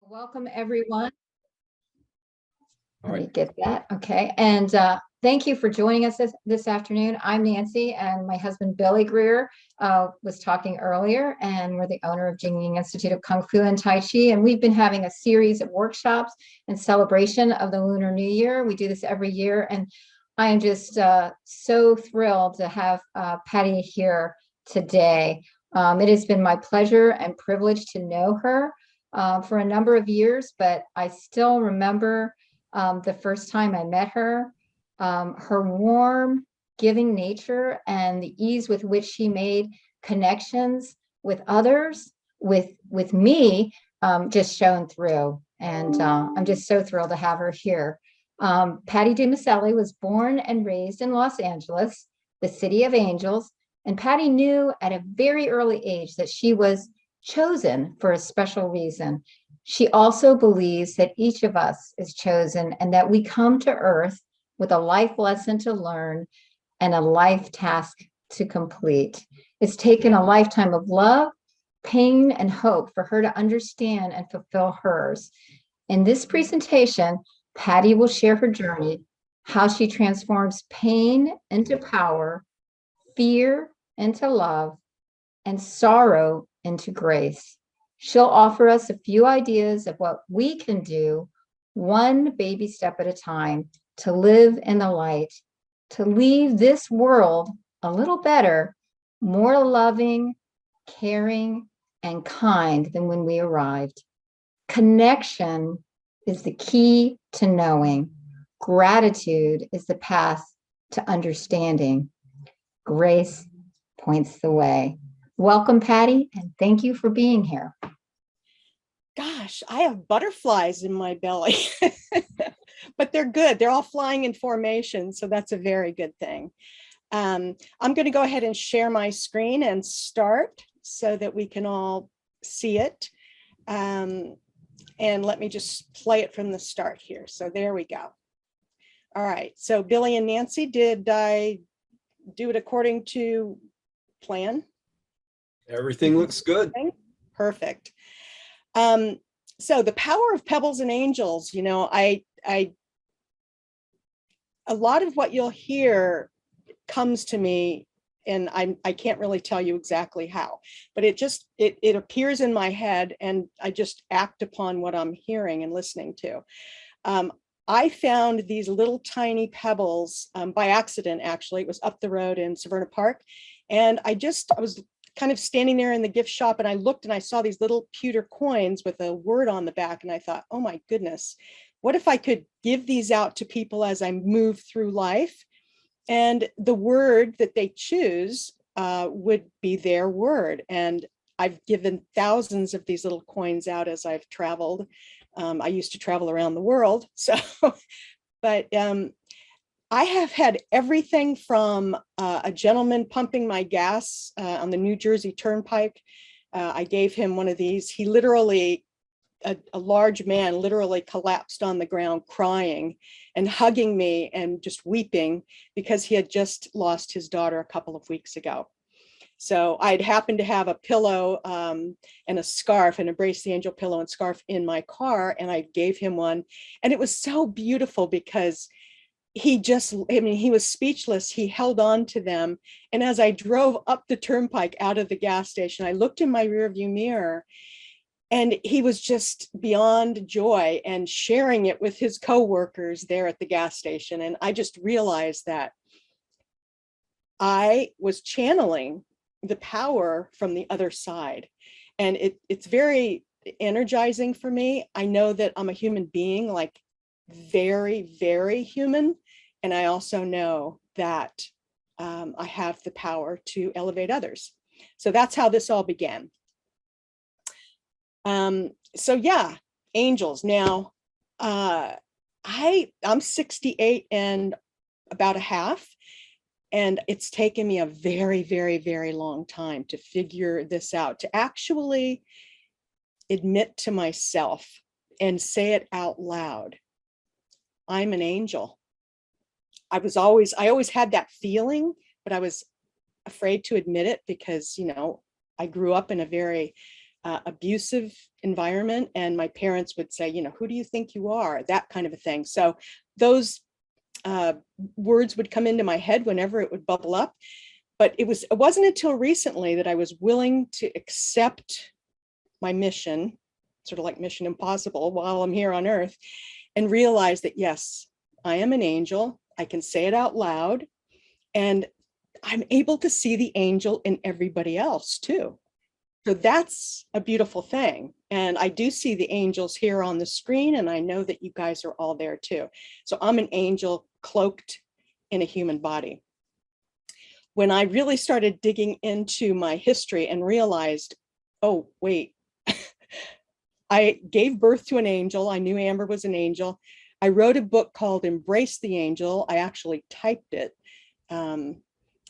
Welcome, everyone. All Let me right. get that. Okay. And thank you for joining us this afternoon. I'm Nancy, and my husband, Billy Greer, was talking earlier, and we're the owner of Jingyin Institute of Kung Fu and Tai Chi. And we've been having a series of workshops in celebration of the Lunar New Year. We do this every year. And I am just so thrilled to have Patty here today. It has been my pleasure and privilege to know her for a number of years, but I still remember the first time I met her, her warm, giving nature and the ease with which she made connections with others, with me, just shone through. And I'm just so thrilled to have her here. Patty DiMaselli was born and raised in Los Angeles, the city of angels. And Patty knew at a very early age that she was chosen for a special reason. She also believes that each of us is chosen and that we come to Earth with a life lesson to learn and a life task to complete. It's taken a lifetime of love, pain, and hope for her to understand and fulfill hers. In this presentation, Patty will share her journey, how she transforms pain into power, fear into love, and sorrow into grace. She'll offer us a few ideas of what we can do, one baby step at a time, to live in the light, to leave this world a little better, more loving, caring, and kind than when we arrived. Connection is the key to knowing. Gratitude is the path to understanding. Grace points the way. Welcome, Patty, and thank you for being here. Gosh, I have butterflies in my belly, but they're good. They're all flying in formation, so that's a very good thing. I'm going to go ahead and share my screen and start so that we can all see it. And let me just play it from the start here. So there we go. All right, so Billy and Nancy, did I do it according to plan? Everything looks good. Perfect. So the power of pebbles and angels, you know, a lot of what you'll hear comes to me, and I can't really tell you exactly how, but it appears in my head, and I just act upon what I'm hearing and listening to. I found these little tiny pebbles by accident. Actually, it was up the road in Severna Park, and I was kind of standing there in the gift shop, and I looked and I saw these little pewter coins with a word on the back, and I thought, oh my goodness, what if I could give these out to people as I move through life, and the word that they choose would be their word. And I've given thousands of these little coins out as I've traveled. I used to travel around the world, so but I have had everything from a gentleman pumping my gas on the New Jersey Turnpike. I gave him one of these. He literally, a large man, literally collapsed on the ground crying and hugging me and just weeping because he had just lost his daughter a couple of weeks ago. So I'd happened to have a pillow and a scarf, an Embrace the Angel pillow and scarf in my car, and I gave him one. And it was so beautiful because he was speechless. He held on to them. And as I drove up the turnpike out of the gas station, I looked in my rearview mirror, and he was just beyond joy and sharing it with his coworkers there at the gas station. And I just realized that I was channeling the power from the other side. And it's very energizing for me. I know that I'm a human being, like very, very human. And I also know that I have the power to elevate others. So that's how this all began. So yeah, angels. Now, I'm 68 and about a half, and it's taken me a very, very, very long time to figure this out, to actually admit to myself and say it out loud. I'm an angel. I always had that feeling, but I was afraid to admit it because, you know, I grew up in a very abusive environment. And my parents would say, who do you think you are? That kind of a thing. So those words would come into my head whenever it would bubble up. But it wasn't until recently that I was willing to accept my mission, sort of like Mission Impossible, while I'm here on Earth, and realize that, yes, I am an angel. I can say it out loud, and I'm able to see the angel in everybody else too. So that's a beautiful thing. And I do see the angels here on the screen, and I know that you guys are all there too. So I'm an angel cloaked in a human body. When I really started digging into my history and realized, oh, wait, I gave birth to an angel. I knew Amber was an angel. I wrote a book called Embrace the Angel. I actually typed it.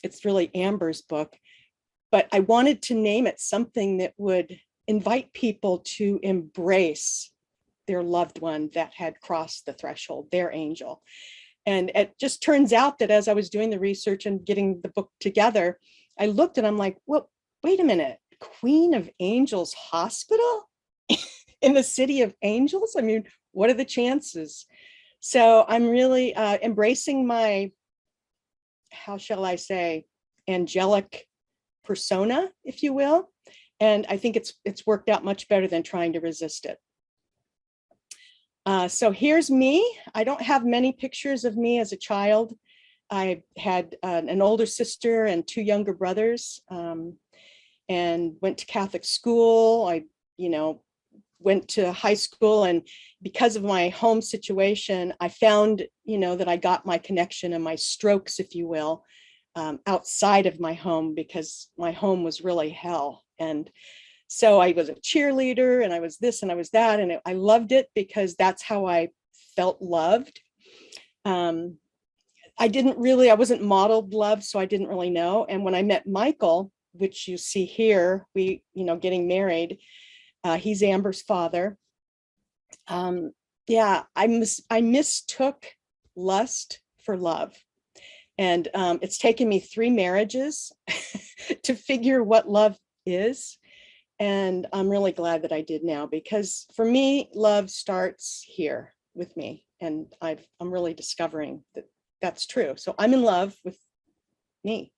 It's really Amber's book, but I wanted to name it something that would invite people to embrace their loved one that had crossed the threshold, their angel. And it just turns out that as I was doing the research and getting the book together, I looked and I'm like, well, wait a minute, Queen of Angels Hospital in the City of Angels? I mean, what are the chances? So I'm really embracing my, how shall I say, angelic persona, if you will. And I think it's worked out much better than trying to resist it. So here's me. I don't have many pictures of me as a child. I had an older sister and two younger brothers, and went to Catholic school. I, went to high school, and because of my home situation, I found, that I got my connection and my strokes, if you will, outside of my home, because my home was really hell. And so I was a cheerleader, and I was this and I was that, and I loved it because that's how I felt loved. I wasn't modeled love, so I didn't really know. And when I met Michael, which you see here, we, getting married, he's Amber's father. Yeah, I mistook lust for love. And it's taken me 3 marriages to figure what love is. And I'm really glad that I did now, because for me, love starts here with me. And I'm really discovering that that's true. So I'm in love with me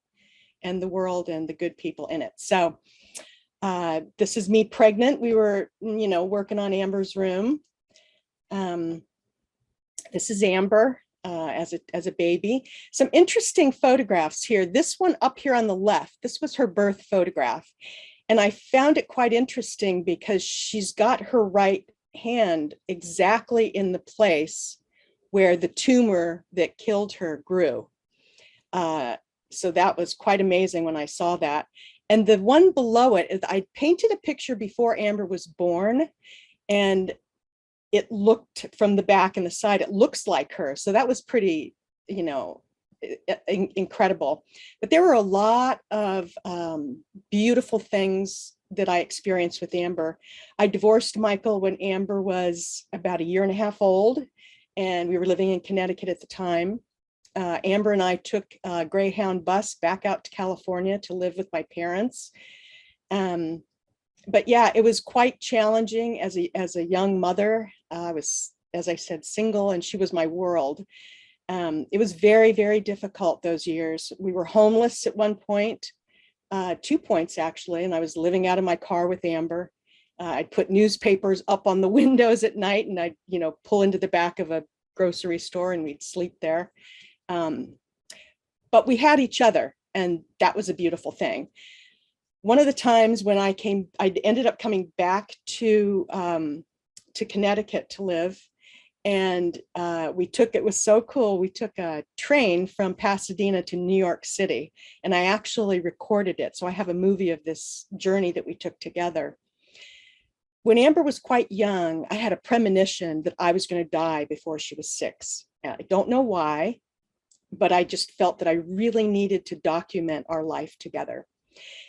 and the world and the good people in it. So this is me pregnant. We were, working on Amber's room. This is Amber as a baby. Some interesting photographs here. This one up here on the left, this was her birth photograph. And I found it quite interesting because she's got her right hand exactly in the place where the tumor that killed her grew. So that was quite amazing when I saw that. And the one below it, I painted a picture before Amber was born, and it looked from the back and the side, it looks like her. So that was pretty, incredible. But there were a lot of beautiful things that I experienced with Amber. I divorced Michael when Amber was about 1.5 years old, and we were living in Connecticut at the time. Amber and I took a Greyhound bus back out to California to live with my parents. But yeah, it was quite challenging as a young mother. I was, as I said, single, and she was my world. It was very, very difficult those years. We were homeless at one point, 2 points actually, and I was living out of my car with Amber. I'd put newspapers up on the windows at night, and I'd, pull into the back of a grocery store and we'd sleep there. But we had each other, and that was a beautiful thing. One of the times when I ended up coming back to Connecticut to live. And it was so cool. We took a train from Pasadena to New York City, and I actually recorded it. So I have a movie of this journey that we took together. When Amber was quite young, I had a premonition that I was going to die before she was 6. I don't know why, but I just felt that I really needed to document our life together.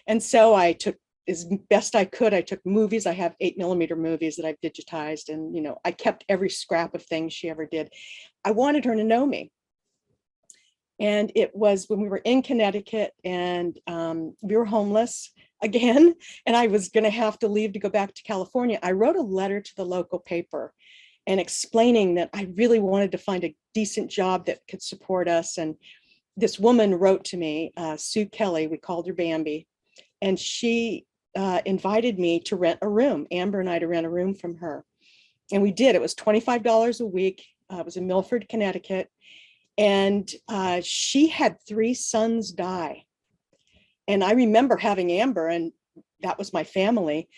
And so I took, as best I could, I took movies. I have 8mm movies that I've digitized, and I kept every scrap of things she ever did. I wanted her to know me. And it was when we were in Connecticut, and we were homeless. again, and I was going to have to leave to go back to California, I wrote a letter to the local paper and explaining that I really wanted to find a decent job that could support us. And this woman wrote to me, Sue Kelly, we called her Bambi, and she invited me to rent a room, Amber and I, to rent a room from her. And we did. It was $25 a week. It was in Milford, Connecticut. And she had 3 sons die. And I remember having Amber, and that was my family.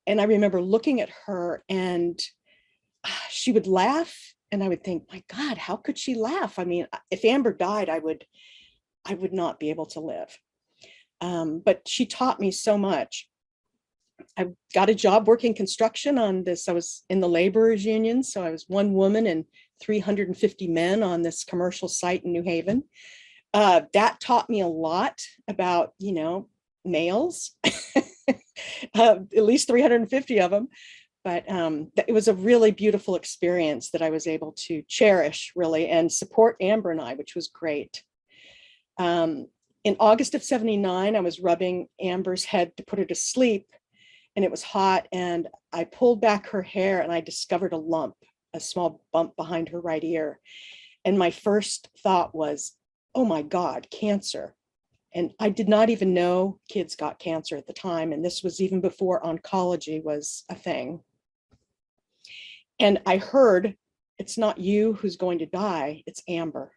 And I remember looking at her, and she would laugh. And I would think, my God, how could she laugh? I mean, if Amber died, I would not be able to live. But she taught me so much. I got a job working construction on this. I was in the laborers union. So I was one woman and 350 men on this commercial site in New Haven. That taught me a lot about, males, at least 350 of them. But it was a really beautiful experience that I was able to cherish, really, and support Amber and I, which was great. In August of '79, I was rubbing Amber's head to put her to sleep, and it was hot, and I pulled back her hair and I discovered a lump, a small bump behind her right ear. And my first thought was, oh my God, cancer. And I did not even know kids got cancer at the time. And this was even before oncology was a thing. And I heard, it's not you who's going to die, it's Amber.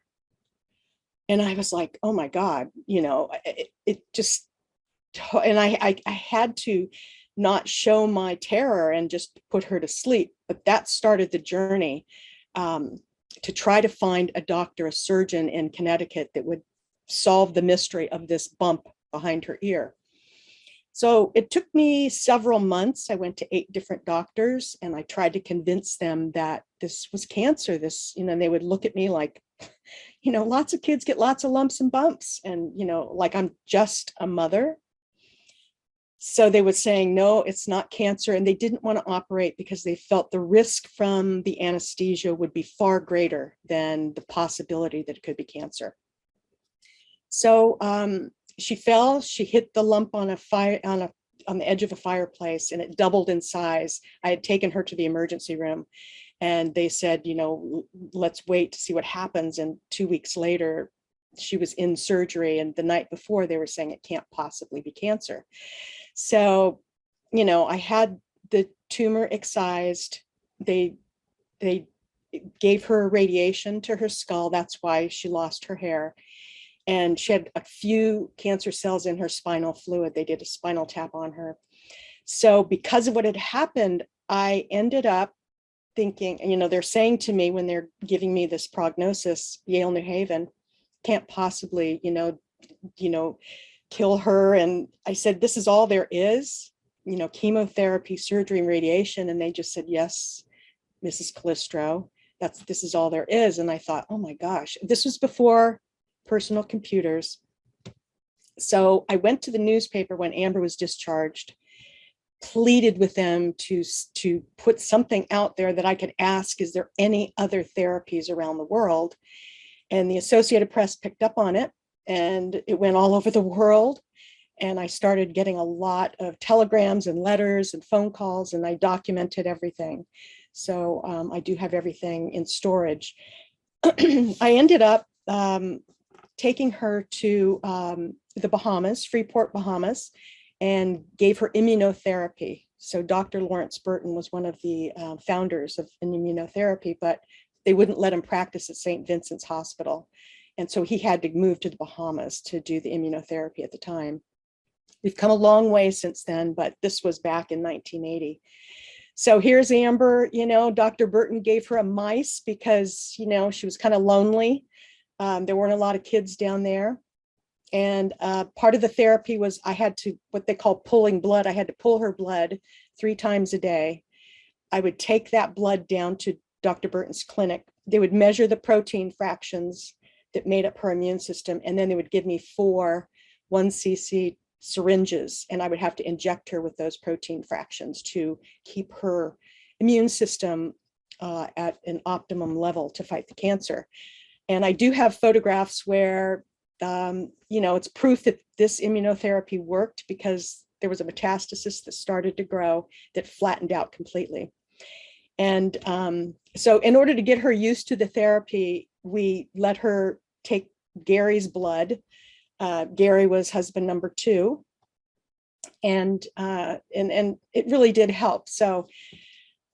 And I was like, oh my God, it just, and I had to not show my terror and just put her to sleep. But that started the journey to try to find a doctor, a surgeon in Connecticut that would solve the mystery of this bump behind her ear. So it took me several months. I went to 8 different doctors, and I tried to convince them that this was cancer. And they would look at me like, lots of kids get lots of lumps and bumps, and, like I'm just a mother. So they were saying, no, it's not cancer. And they didn't want to operate because they felt the risk from the anesthesia would be far greater than the possibility that it could be cancer. So she fell, she hit the lump on the edge of a fireplace, and it doubled in size. I had taken her to the emergency room, and they said, let's wait to see what happens. And 2 weeks later, she was in surgery. And the night before, they were saying it can't possibly be cancer. So, I had the tumor excised. They gave her radiation to her skull. That's why she lost her hair. And she had a few cancer cells in her spinal fluid. They did a spinal tap on her. So because of what had happened, I ended up thinking, they're saying to me when they're giving me this prognosis, Yale, New Haven, can't possibly, kill her. And I said, this is all there is, chemotherapy, surgery, and radiation. And they just said, yes, Mrs. Calistro, this is all there is. And I thought, oh my gosh, this was before personal computers. So I went to the newspaper when Amber was discharged, pleaded with them to put something out there that I could ask, is there any other therapies around the world? And the Associated Press picked up on it, and it went all over the world. And I started getting a lot of telegrams and letters and phone calls, and I documented everything. So I do have everything in storage. I ended up taking her to the Bahamas, Freeport, Bahamas, and gave her immunotherapy. So Dr. Lawrence Burton was one of the founders of an immunotherapy, but they wouldn't let him practice at St. Vincent's Hospital. And so he had to move to the Bahamas to do the immunotherapy at the time. We've come a long way since then, but this was back in 1980. So here's Amber, Dr. Burton gave her a mice because, she was kind of lonely. There weren't a lot of kids down there. And part of the therapy was I had to, what they call pulling blood. I had to pull her blood 3 times a day. I would take that blood down to Dr. Burton's clinic. They would measure the protein fractions that made up her immune system. And then they would give me 4 1 cc syringes, and I would have to inject her with those protein fractions to keep her immune system at an optimum level to fight the cancer. And I do have photographs where, it's proof that this immunotherapy worked, because there was a metastasis that started to grow that flattened out completely. And so in order to get her used to the therapy, we let her take Gary's blood. Gary was husband number 2. And it really did help. So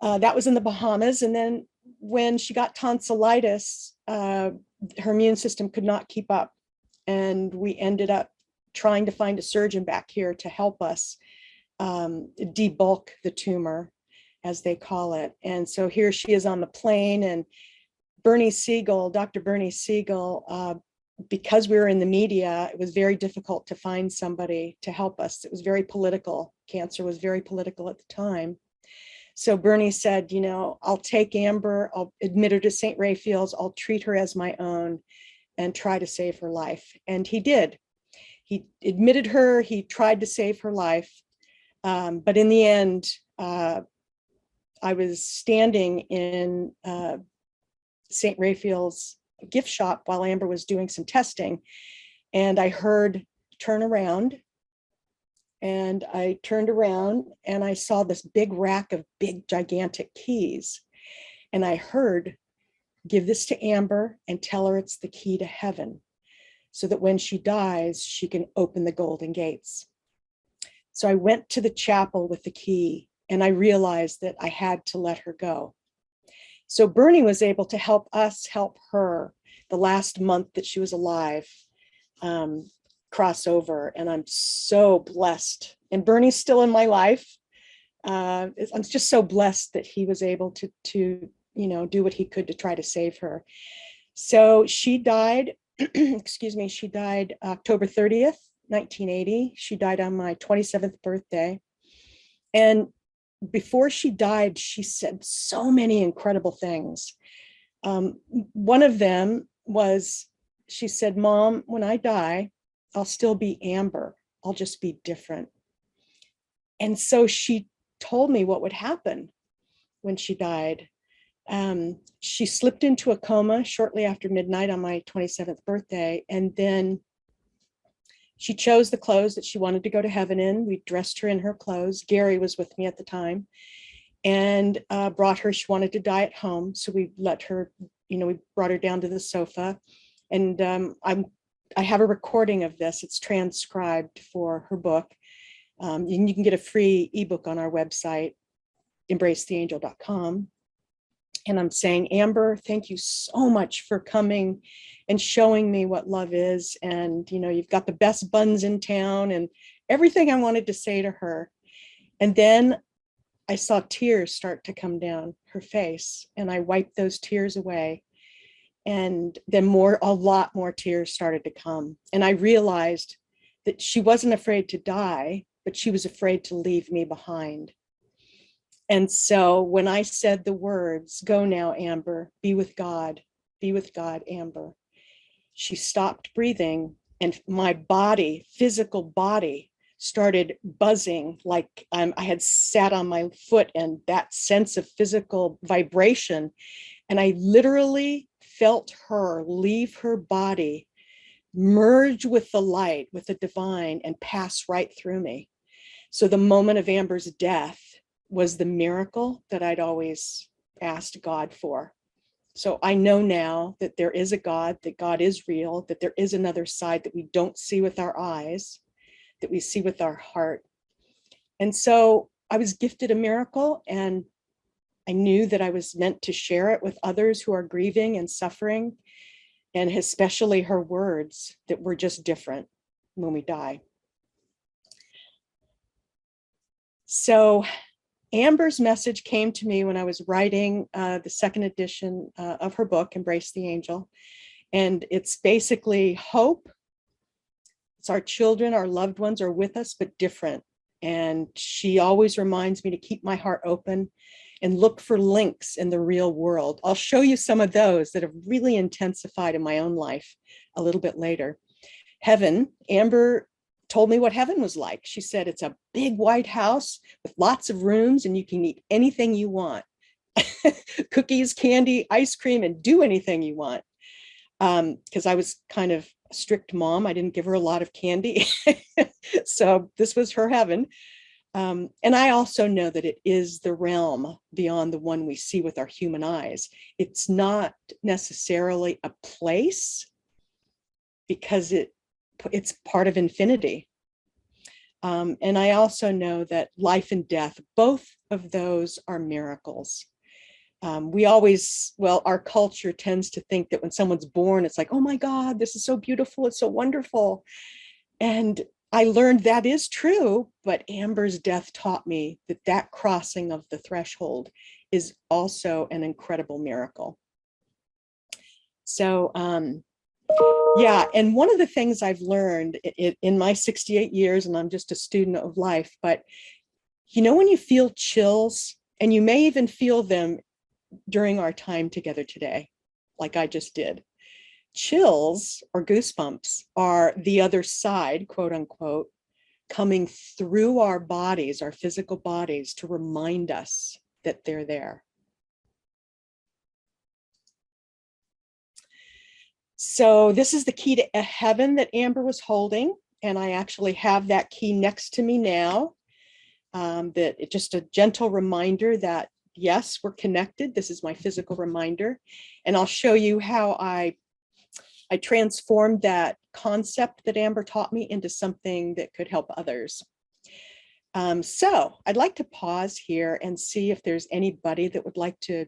that was in the Bahamas. And then when she got tonsillitis, her immune system could not keep up. And we ended up trying to find a surgeon back here to help us debulk the tumor, as they call it. And so here she is on the plane, and Dr. Bernie Siegel, because we were in the media, it was very difficult to find somebody to help us. It was very political. Cancer was very political at the time. So Bernie said, you know, I'll take Amber, I'll admit her to St. Raphael's, I'll treat her as my own and try to save her life. And he did. He admitted her, he tried to save her life. But in the end, I was standing in St. Raphael's gift shop while Amber was doing some testing, and I heard turn around, and I turned around and I saw this big rack of big gigantic keys, and I heard, give this to Amber and tell her it's the key to heaven, so that when she dies she can open the golden gates. So I went to the chapel with the key, and I realized that I had to let her go. So Bernie was able to help us help her the last month that she was alive, cross over. And I'm so blessed. And Bernie's still in my life. I'm just so blessed that he was able to you know, do what he could to try to save her. So she died, excuse me, she died October 30th, 1980. She died on my 27th birthday. And before she died, she said so many incredible things. One of them was, she said, Mom, when I die, I'll still be Amber. I'll just be different. And so she told me what would happen when she died. She slipped into a coma shortly after midnight on my 27th birthday. And then she chose the clothes that she wanted to go to heaven in. We dressed her in her clothes. Gary was with me at the time, and brought her. She wanted to die at home. So we let her, you know, we brought her down to the sofa. And I have a recording of this. It's transcribed for her book. You can get a free ebook on our website, embracetheangel.com. And I'm saying, Amber, thank you so much for coming and showing me what love is. And, you know, you've got the best buns in town, and everything I wanted to say to her. And then I saw tears start to come down her face, and I wiped those tears away. And then a lot more tears started to come. And I realized that she wasn't afraid to die, but she was afraid to leave me behind. And so when I said the words, go now, Amber, be with God, Amber, she stopped breathing, and my body, physical body, started buzzing like I had sat on my foot, and that sense of physical vibration. And I literally felt her leave her body, merge with the light, with the divine, and pass right through me. So the moment of Amber's death was the miracle that I'd always asked God for. So I know now that there is a God, that God is real, that there is another side that we don't see with our eyes, that we see with our heart. And so I was gifted a miracle, and I knew that I was meant to share it with others who are grieving and suffering, and especially her words that we're just different when we die. So Amber's message came to me when I was writing the second edition of her book, Embrace the Angel. And it's basically hope. It's our children, our loved ones are with us, but different. And she always reminds me to keep my heart open and look for links in the real world. I'll show you some of those that have really intensified in my own life a little bit later. Heaven, Amber told me what heaven was like. She said, it's a big white house with lots of rooms, and you can eat anything you want. Cookies, candy, ice cream, and do anything you want. Because I was kind of strict mom. I didn't give her a lot of candy. So this was her heaven. And I also know that it is the realm beyond the one we see with our human eyes. It's not necessarily a place because it's part of infinity. And I also know that life and death, both of those are miracles. Our culture tends to think that when someone's born, it's like, oh my God, this is so beautiful, it's so wonderful. And I learned that is true, but Amber's death taught me that that crossing of the threshold is also an incredible miracle. So, yeah, and one of the things I've learned in my 68 years, and I'm just a student of life, but you know, when you feel chills, and you may even feel them during our time together today, like I just did. Chills or goosebumps are the other side, quote unquote, coming through our bodies, our physical bodies, to remind us that they're there. So this is the key to heaven that Amber was holding, and I actually have that key next to me now. That it's just a gentle reminder that yes, we're connected. This is my physical reminder, and I'll show you how I transformed that concept that Amber taught me into something that could help others. So I'd like to pause here and see if there's anybody that would like to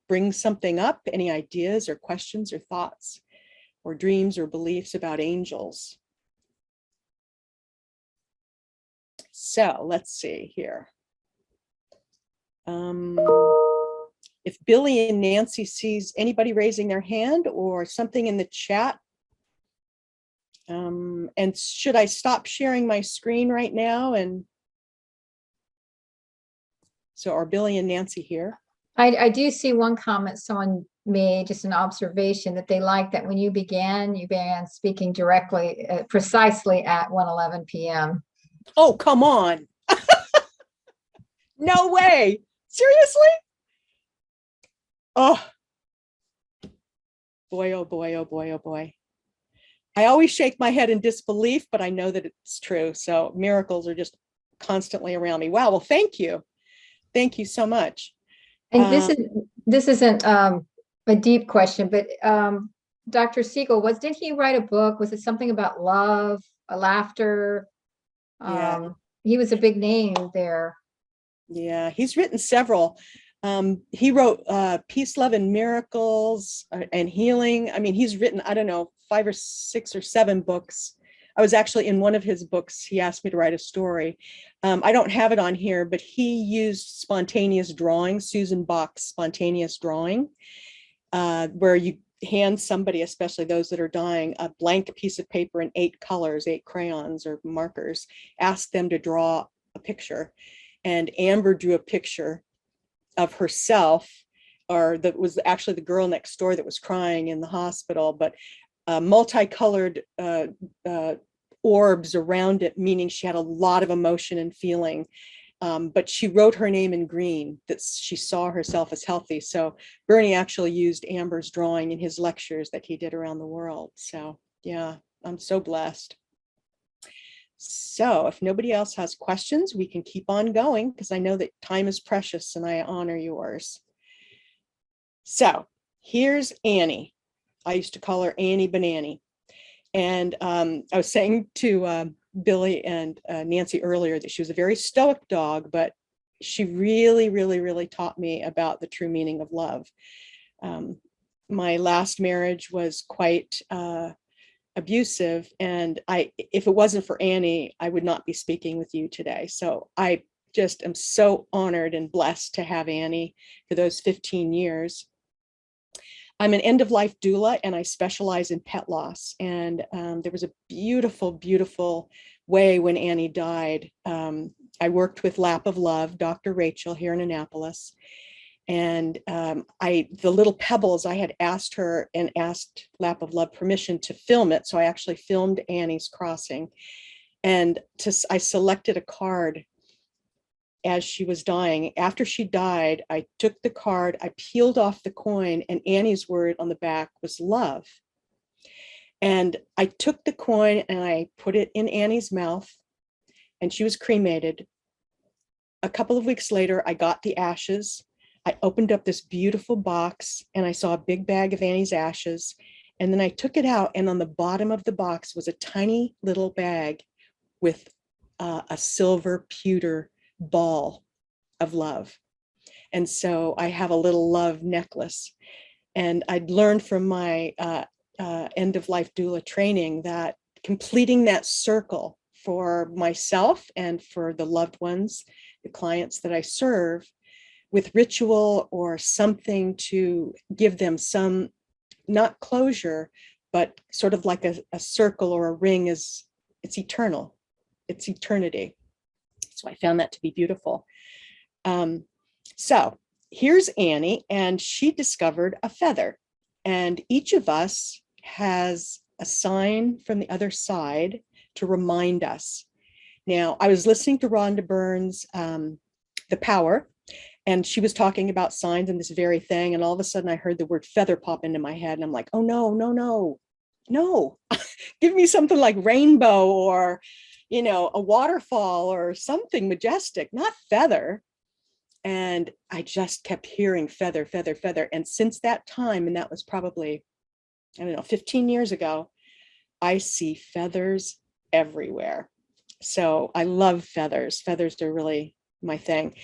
bring something up, any ideas or questions or thoughts or dreams or beliefs about angels. So let's see here. If Billy and Nancy sees anybody raising their hand or something in the chat. And should I stop sharing my screen right now? And so are Billy and Nancy here? I do see one comment someone made, just an observation, that they like that when you began speaking directly, precisely at 1:11 p.m. Oh, come on. No way. Seriously? Oh, boy, oh boy, oh boy, oh boy. I always shake my head in disbelief, but I know that it's true. So miracles are just constantly around me. Wow. Well, thank you. Thank you so much. And this isn't a deep question, but Dr. Siegel, did he write a book? Was it something about love, laughter? Yeah. He was a big name there. Yeah, he's written several. He wrote Peace, Love, and Miracles and Healing. I mean, he's written, I don't know, 5 or 6 or 7 books. I was actually in one of his books. He asked me to write a story. I don't have it on here, but he used spontaneous drawing, Susan Bach's spontaneous drawing, where you hand somebody, especially those that are dying, a blank piece of paper in 8 colors, 8 crayons or markers, ask them to draw a picture. And Amber drew a picture of herself, or that was actually the girl next door that was crying in the hospital, but multicolored orbs around it, meaning she had a lot of emotion and feeling. But she wrote her name in green, that she saw herself as healthy. So Bernie actually used Amber's drawing in his lectures that he did around the world. So yeah, I'm so blessed. So if nobody else has questions, we can keep on going, because I know that time is precious and I honor yours. So here's Annie. I used to call her Annie Banani. And I was saying to Billy and Nancy earlier that she was a very stoic dog, but she really, really, really taught me about the true meaning of love. My last marriage was quite abusive, and if it wasn't for Annie, I would not be speaking with you today. So I just am so honored and blessed to have Annie for those 15 years. I'm an end-of-life doula, and I specialize in pet loss. And there was a beautiful, beautiful way when Annie died. I worked with Lap of Love, Dr. Rachel here in Annapolis. And the little Pebbles, I had asked her and asked Lap of Love permission to film it. So I actually filmed Annie's crossing. And I selected a card as she was dying. After she died, I took the card, I peeled off the coin, and Annie's word on the back was love. And I took the coin and I put it in Annie's mouth, and she was cremated. A couple of weeks later, I got the ashes. I opened up this beautiful box and I saw a big bag of Annie's ashes. And then I took it out, and on the bottom of the box was a tiny little bag with a silver pewter ball of love. And so I have a little love necklace. And I'd learned from my end of life doula training that completing that circle for myself and for the loved ones, the clients that I serve, with ritual or something to give them some, not closure, but sort of like a circle or a ring, is it's eternal. It's eternity. So I found that to be beautiful. So here's Annie, and she discovered a feather, and each of us has a sign from the other side to remind us. Now, I was listening to Rhonda Byrne's The Power, and she was talking about signs and this very thing, and all of a sudden I heard the word feather pop into my head, and I'm like, oh no, no, no, no. Give me something like rainbow or, you know, a waterfall or something majestic, not feather. And I just kept hearing feather, feather, feather. And since that time, and that was probably, I don't know, 15 years ago, I see feathers everywhere. So I love feathers. Feathers are really my thing.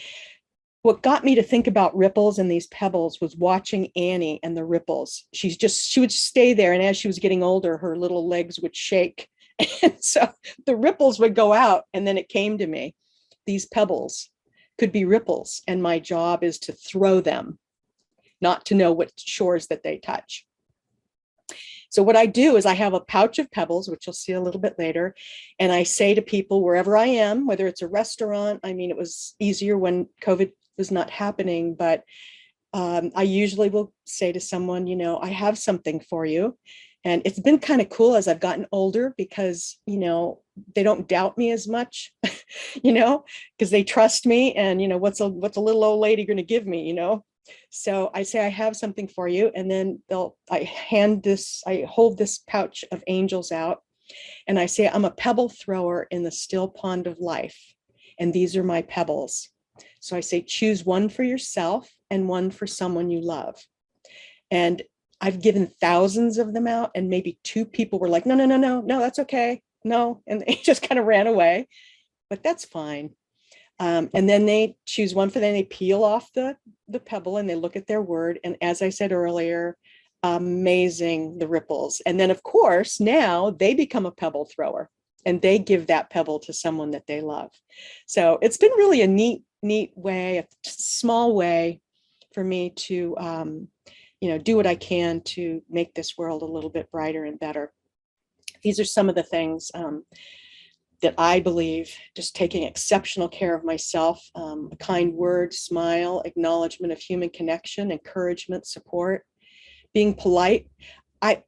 What got me to think about ripples and these pebbles was watching Annie and the ripples. She would stay there. And as she was getting older, her little legs would shake. And so the ripples would go out. And then it came to me, these pebbles could be ripples. And my job is to throw them, not to know what shores that they touch. So what I do is I have a pouch of pebbles, which you'll see a little bit later. And I say to people wherever I am, whether it's a restaurant, I mean, it was easier when COVID was not happening, but I usually will say to someone, you know, I have something for you. And it's been kind of cool as I've gotten older because, you know, they don't doubt me as much, you know, because they trust me. And, you know, what's a little old lady going to give me, you know? So I say, I have something for you. And then I hold this pouch of angels out, and I say, I'm a pebble thrower in the still pond of life. And these are my pebbles. So I say, choose one for yourself and one for someone you love. And I've given thousands of them out, and maybe 2 people were like, no, no, no, no, no, that's okay. No. And they just kind of ran away, but that's fine. And then they choose one for them, they peel off the pebble and they look at their word. And as I said earlier, amazing, the ripples. And then of course, now they become a pebble thrower and they give that pebble to someone that they love. So it's been really a neat way, a small way for me to, you know, do what I can to make this world a little bit brighter and better. These are some of the things that I believe, just taking exceptional care of myself, a kind word, smile, acknowledgement of human connection, encouragement, support, being polite.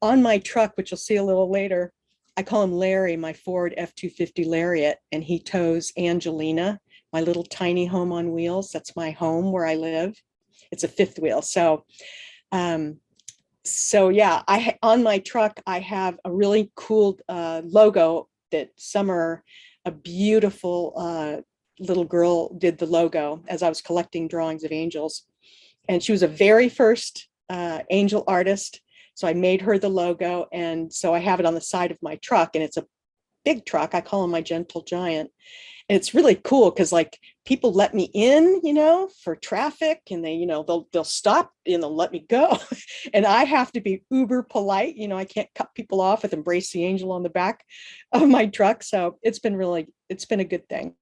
On my truck, which you'll see a little later, I call him Larry, my Ford F-250 Lariat, and he tows Angelina, my little tiny home on wheels. That's my home where I live. It's a 5th wheel. So yeah, on my truck, I have a really cool logo that Summer, a beautiful little girl, did the logo as I was collecting drawings of angels. And she was a very first angel artist. So I made her the logo. And so I have it on the side of my truck, and it's a big truck. I call him my gentle giant. And it's really cool because like people let me in, you know, for traffic, and they, you know, they'll stop and they'll let me go. And I have to be uber polite. You know, I can't cut people off with Embrace the Angel on the back of my truck. So it's been a good thing.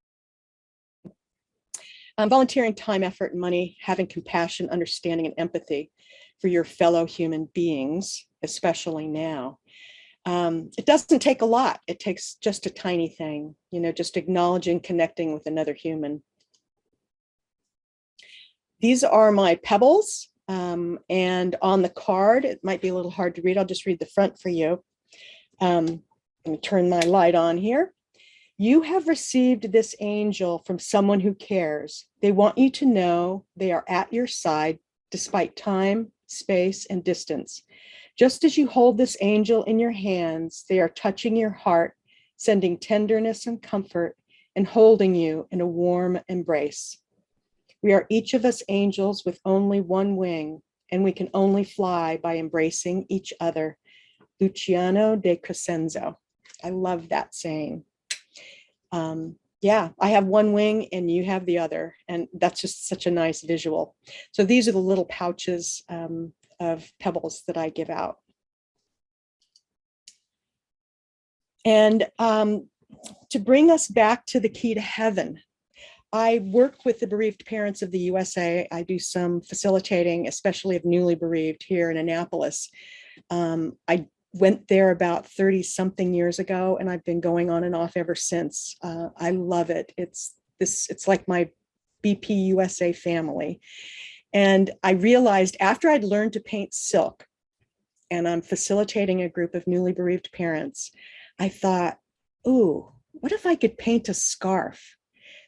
Volunteering time, effort, and money, having compassion, understanding, and empathy for your fellow human beings, especially now. It doesn't take a lot. It takes just a tiny thing, you know, just acknowledging, connecting with another human. These are my pebbles. And on the card, it might be a little hard to read. I'll just read the front for you. Let me turn my light on here. You have received this angel from someone who cares. They want you to know they are at your side despite time, space, and distance. Just as you hold this angel in your hands, they are touching your heart, sending tenderness and comfort, and holding you in a warm embrace. We are each of us angels with only one wing, and we can only fly by embracing each other. Luciano de Crescenzo. I love that saying. Yeah, I have one wing and you have the other. And that's just such a nice visual. So these are the little pouches of pebbles that I give out. And to bring us back to the key to heaven, I work with the bereaved parents of the USA. I do some facilitating, especially of newly bereaved here in Annapolis. I went there about 30 something years ago, and I've been going on and off ever since. I love it. It's like my BP USA family. And I realized after I'd learned to paint silk, and I'm facilitating a group of newly bereaved parents, I thought, ooh, what if I could paint a scarf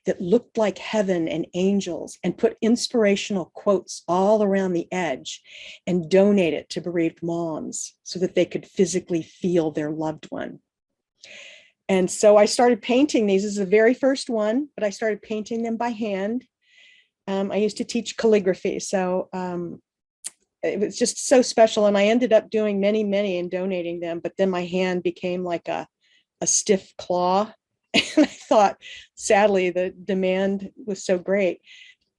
that looked like heaven and angels and put inspirational quotes all around the edge and donate it to bereaved moms so that they could physically feel their loved one. And so I started painting these. This is the very first one, but I started painting them by hand. I used to teach calligraphy, so it was just so special. And I ended up doing many, many and donating them, but then my hand became like a stiff claw. And I thought, sadly, the demand was so great.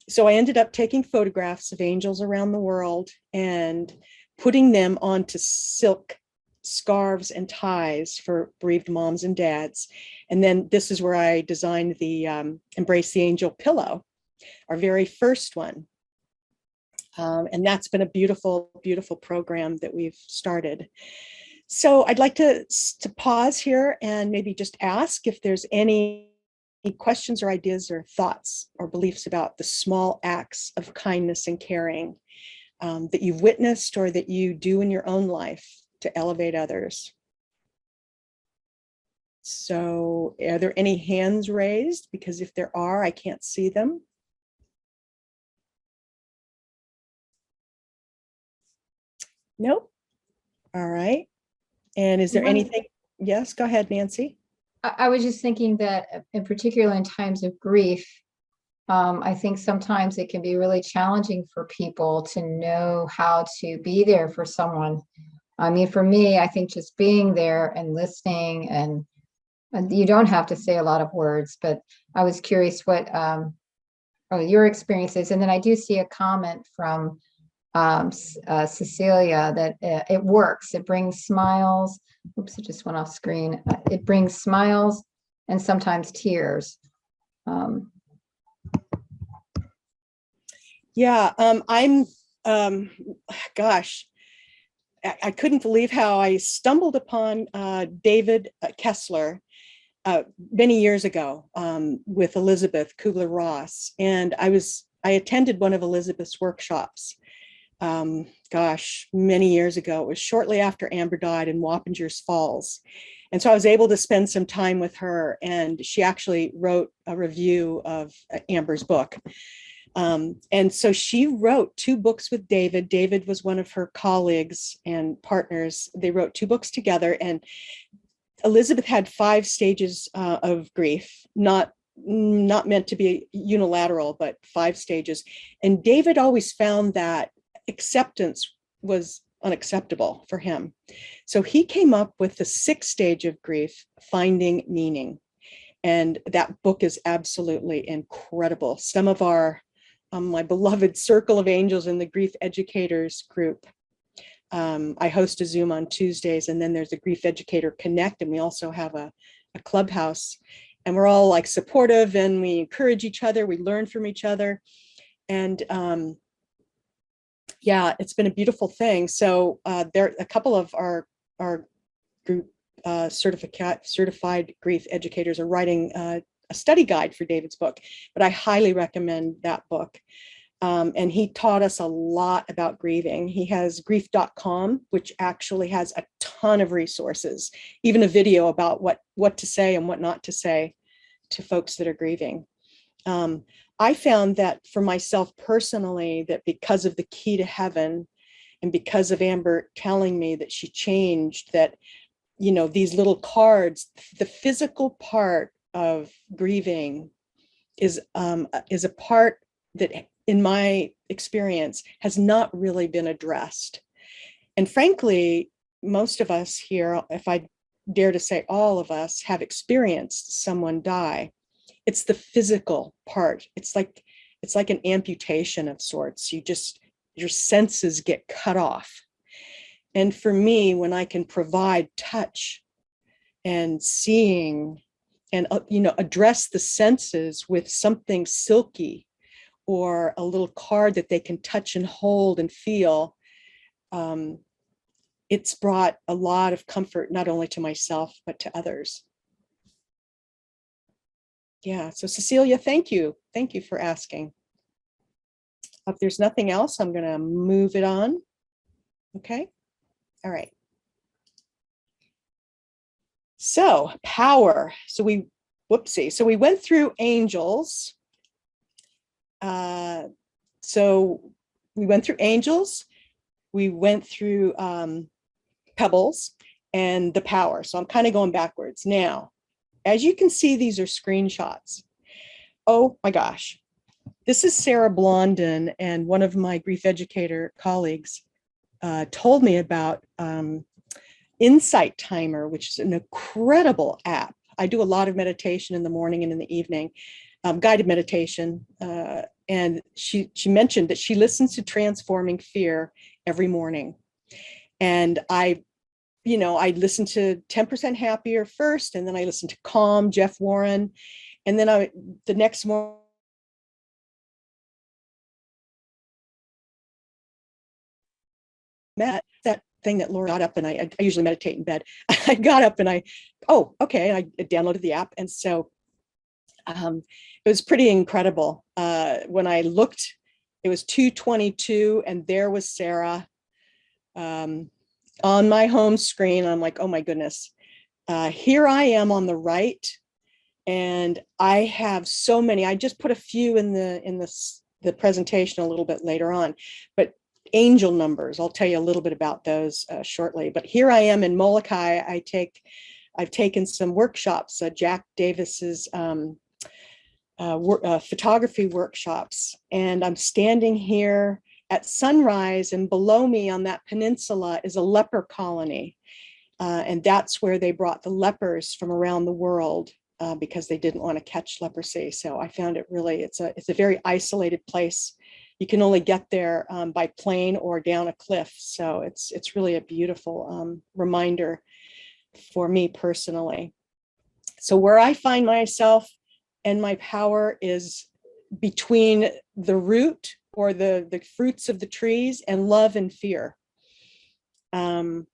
So I ended up taking photographs of angels around the world and putting them onto silk scarves and ties for bereaved moms and dads. And then this is where I designed the Embrace the Angel pillow, our very first one. And that's been a beautiful, beautiful program that we've started. So I'd like to pause here and maybe just ask if there's any questions or ideas or thoughts or beliefs about the small acts of kindness and caring that you've witnessed or that you do in your own life to elevate others. So are there any hands raised? Because if there are, I can't see them. Nope. All right. And is there anything? Yes, go ahead, Nancy. I was just thinking that in particular in times of grief, I think sometimes it can be really challenging for people to know how to be there for someone. I mean, for me, I think just being there and listening, and you don't have to say a lot of words, but I was curious what your experience is. And then I do see a comment from Cecilia that it works. It brings smiles. Oops, it just went off screen. It brings smiles and sometimes tears. Yeah, gosh, I couldn't believe how I stumbled upon David Kessler many years ago with Elizabeth Kubler-Ross. And I attended one of Elizabeth's workshops. Gosh, many years ago. It was shortly after Amber died in Wappingers Falls. And so I was able to spend some time with her, and she actually wrote a review of Amber's book. And so she wrote 2 books with David. David was one of her colleagues and partners. They wrote 2 books together, and Elizabeth had 5 stages of grief, not meant to be unilateral, but 5 stages. And David always found that acceptance was unacceptable for him. So he came up with the 6th stage of grief, finding meaning. And that book is absolutely incredible. Some of my beloved Circle of Angels in the Grief Educators group. I host a Zoom on Tuesdays, and then there's a Grief Educator Connect, and we also have a clubhouse. And we're all like supportive, and we encourage each other. We learn from each other. And yeah, it's been a beautiful thing. So there, a couple of our group certified grief educators are writing a study guide for David's book, but I highly recommend that book. And he taught us a lot about grieving. He has grief.com, which actually has a ton of resources, even a video about what to say and what not to say to folks that are grieving. I found that for myself personally, that because of the key to heaven And because of Amber telling me that she changed, that, you know, these little cards, the physical part of grieving is a part that, in my experience, has not really been addressed. And frankly, most of us here, if I dare to say all of us, have experienced someone die. It's the physical part. It's like an amputation of sorts. Your senses get cut off. And for me, when I can provide touch and seeing and, address the senses with something silky or a little card that they can touch and hold and feel, it's brought a lot of comfort, not only to myself, but to others. Yeah, so Cecilia, thank you. Thank you for asking. If there's nothing else, I'm gonna move it on. Okay, all right. So power, so we went through angels. So we went through angels, we went through pebbles and the power. So I'm kind of going backwards. Now, as you can see, these are screenshots. Oh my gosh. This is Sarah Blondin, and one of my grief educator colleagues told me about Insight Timer, which is an incredible app. I do a lot of meditation in the morning and in the evening, guided meditation. And she mentioned that she listens to Transforming Fear every morning. And I listened to 10% Happier first, and then I listened to Calm, Jeff Warren. And then the next morning, that thing that Laura got up, and I usually meditate in bed. I got up and I downloaded the app. And so it was pretty incredible. When I looked, it was 2:22, and there was Sarah on my home screen. I'm like, oh my goodness, here I am on the right, and I have so many. I just put a few in the presentation a little bit later on, but angel numbers, I'll tell you a little bit about those shortly. But here I am in Molokai. I've taken some workshops, Jack Davis's photography workshops, and I'm standing here at sunrise, and below me on that peninsula is a leper colony. And that's where they brought the lepers from around the world because they didn't want to catch leprosy. So I found it really, it's a very isolated place. You can only get there by plane or down a cliff. So it's really a beautiful reminder for me personally. So where I find myself and my power is between the root or the fruits of the trees and love and fear. One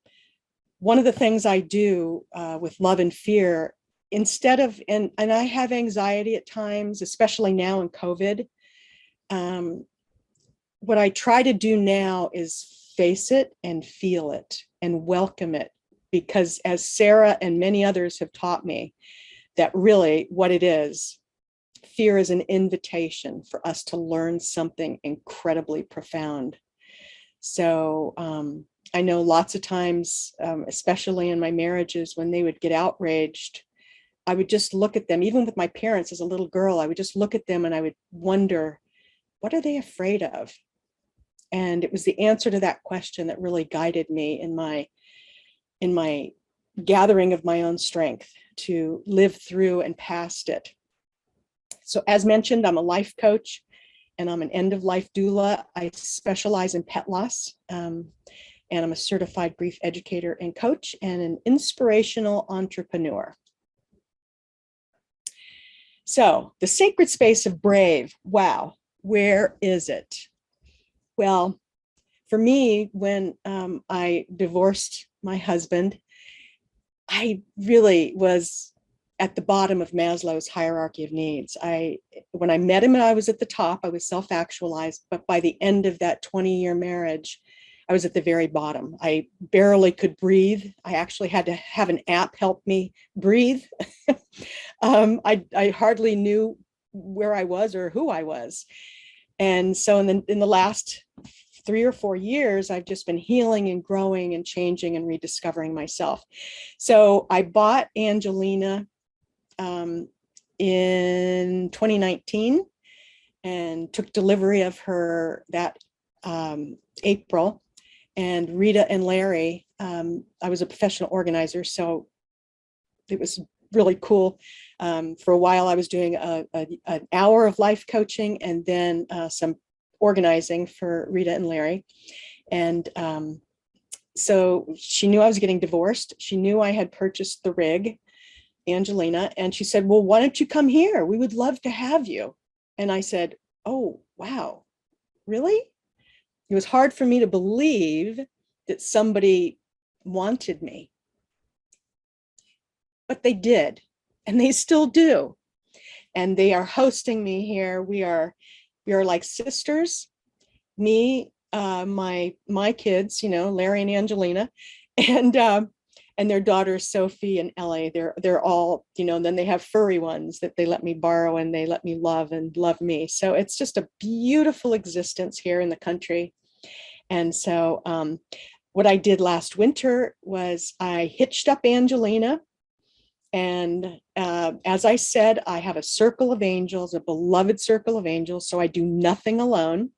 of the things I do with love and fear, instead of, and I have anxiety at times, especially now in COVID, what I try to do now is face it and feel it and welcome it, because as Sarah and many others have taught me, that really what it is, fear is an invitation for us to learn something incredibly profound. So I know lots of times, especially in my marriages, when they would get outraged, I would just look at them, even with my parents as a little girl, I would just look at them and I would wonder, what are they afraid of? And it was the answer to that question that really guided me in my gathering of my own strength to live through and past it. So as mentioned, I'm a life coach and I'm an end-of-life doula. I specialize in pet loss, and I'm a certified grief educator and coach and an inspirational entrepreneur. So the sacred space of brave, wow, where is it? Well, for me, when I divorced my husband, I really was at the bottom of Maslow's hierarchy of needs. When I met him and I was at the top, I was self-actualized, but by the end of that 20-year marriage, I was at the very bottom. I barely could breathe. I actually had to have an app help me breathe. I hardly knew where I was or who I was. And so in the last 3 or 4 years, I've just been healing and growing and changing and rediscovering myself. So I bought Angelina in 2019 and took delivery of her that April. And Rita and Larry, I was a professional organizer, so it was really cool. For a while, I was doing an hour of life coaching and then some organizing for Rita and Larry. And so she knew I was getting divorced. She knew I had purchased the rig, Angelina, and she said, well, why don't you come here? We would love to have you. And I said, oh, wow, really? It was hard for me to believe that somebody wanted me. But they did, and they still do. And they are hosting me here. We are like sisters, me, my kids, Larry and Angelina, and their daughters, Sophie and Ellie. They're all, and then they have furry ones that they let me borrow and they let me love and love me. So it's just a beautiful existence here in the country. And so what I did last winter was I hitched up Angelina. And as I said, I have a circle of angels, a beloved circle of angels. So I do nothing alone.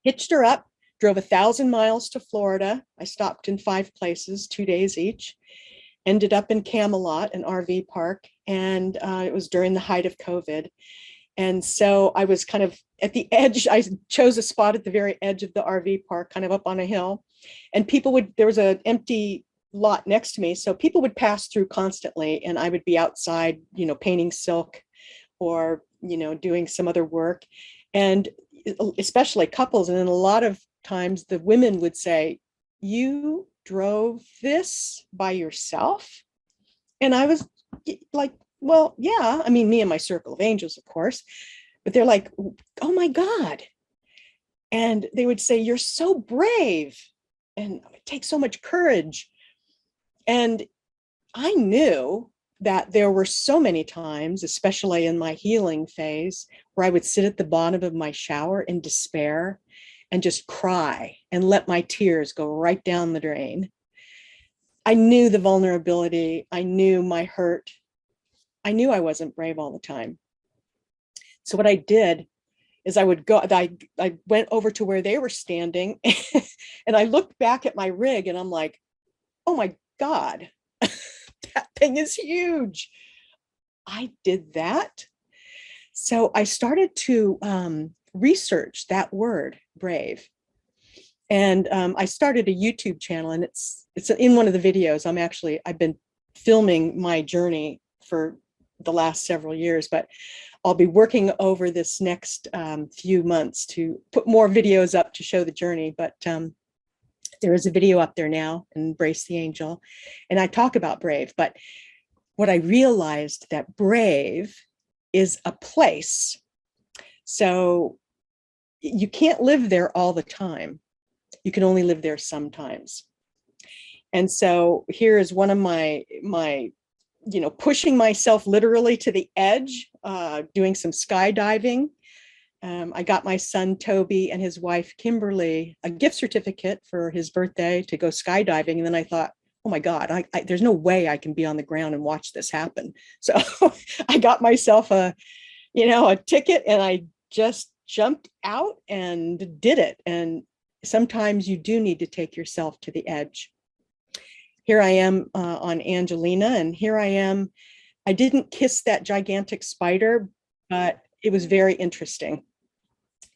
Hitched her up, drove 1,000 miles to Florida. I stopped in 5 places, 2 days each. Ended up in Camelot, an RV park. And it was during the height of COVID. And so I was kind of at the edge. I chose a spot at the very edge of the RV park, kind of up on a hill. And there was an empty lot next to me. So people would pass through constantly and I would be outside, painting silk or, doing some other work. And especially couples. And then a lot of times the women would say, you drove this by yourself? And I was like, well, yeah, I mean, me and my circle of angels, of course, but they're like, oh my God. And they would say, you're so brave and it takes so much courage. And I knew that there were so many times, especially in my healing phase, where I would sit at the bottom of my shower in despair and just cry and let my tears go right down the drain. I knew the vulnerability. I knew my hurt. I knew I wasn't brave all the time. So what I did is I went over to where they were standing and I looked back at my rig and I'm like, oh my God, that thing is huge. I did that. So I started to research that word, brave. And I started a YouTube channel, and it's in one of the videos. I've been filming my journey for the last several years, but I'll be working over this next few months to put more videos up to show the journey. But there is a video up there now, Embrace the Angel, and I talk about brave. But what I realized that brave is a place. So you can't live there all the time. You can only live there sometimes. And so here is one of my pushing myself literally to the edge, doing some skydiving. I got my son, Toby, and his wife, Kimberly, a gift certificate for his birthday to go skydiving. And then I thought, oh my God, there's no way I can be on the ground and watch this happen. So I got myself a ticket and I just jumped out and did it. And sometimes you do need to take yourself to the edge. Here I am on Angelina, and here I am. I didn't kiss that gigantic spider, but it was very interesting.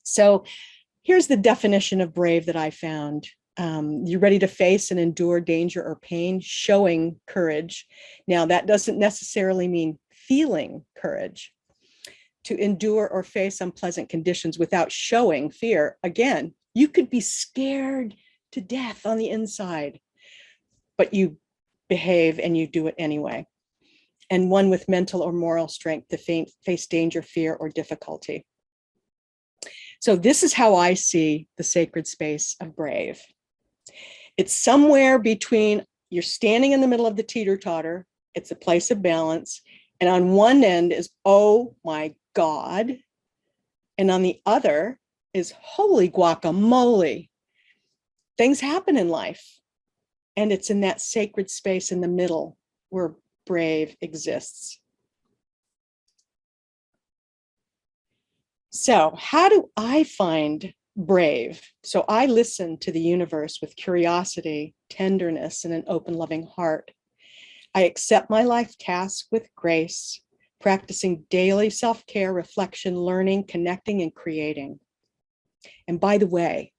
So here's the definition of brave that I found. You're ready to face and endure danger or pain, showing courage. Now, that doesn't necessarily mean feeling courage. To endure or face unpleasant conditions without showing fear. Again, you could be scared to death on the inside, but you behave and you do it anyway. And one with mental or moral strength to face danger, fear, or difficulty. So this is how I see the sacred space of brave. It's somewhere between, you're standing in the middle of the teeter-totter, it's a place of balance, and on one end is, oh my God, and on the other is holy guacamole. Things happen in life. And it's in that sacred space in the middle where brave exists. So how do I find brave? So I listen to the universe with curiosity, tenderness, and an open, loving heart. I accept my life task with grace, practicing daily self-care, reflection, learning, connecting, and creating. And by the way,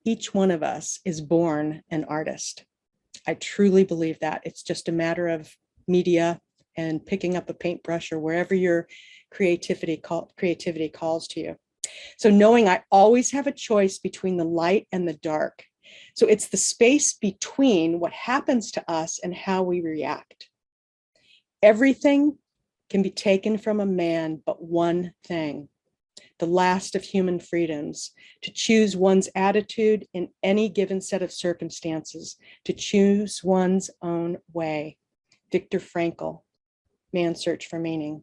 each one of us is born an artist. I truly believe that. It's just a matter of media and picking up a paintbrush or wherever your creativity calls to you. So knowing I always have a choice between the light and the dark. So it's the space between what happens to us and how we react. Everything can be taken from a man, but one thing, the last of human freedoms, to choose one's attitude in any given set of circumstances, to choose one's own way. Viktor Frankl, Man's Search for Meaning.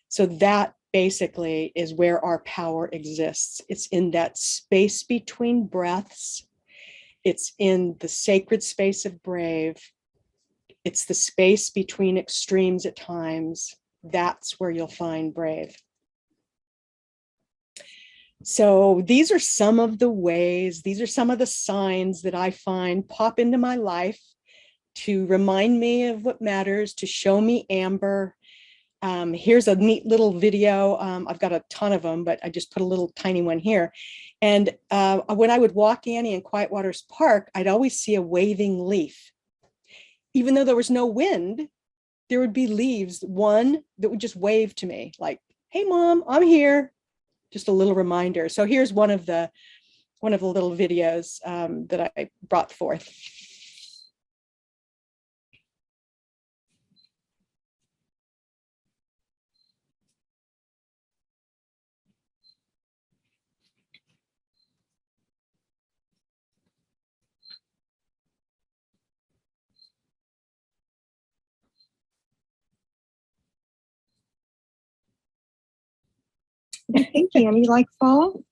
So that basically is where our power exists. It's in that space between breaths. It's in the sacred space of brave. It's the space between extremes at times. That's where you'll find brave. So these are some of the ways, these are some of the signs that I find pop into my life to remind me of what matters, to show me amber. Here's a neat little video. I've got a ton of them, but I just put a little tiny one here. And when I would walk Annie in Quiet Waters Park, I'd always see a waving leaf. Even though there was no wind, there would be leaves, one that would just wave to me like, hey, Mom, I'm here. Just a little reminder. So here's one of the little videos that I brought forth. What do you think, Annie? You like fall?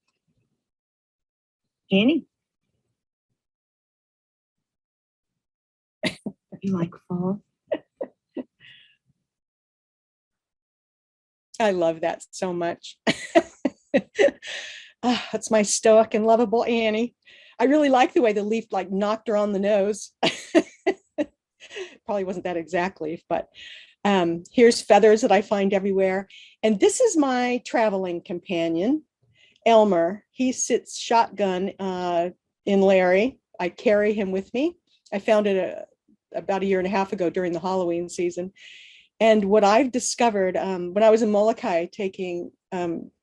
Annie? You like fall? I love that so much. That's my stoic and lovable Annie. I really like the way the leaf like knocked her on the nose. Probably wasn't that exact leaf, but here's feathers that I find everywhere. And this is my traveling companion, Elmer. He sits shotgun in Larry. I carry him with me. I found it about 1.5 years ago during the Halloween season. And what I've discovered when I was in Molokai taking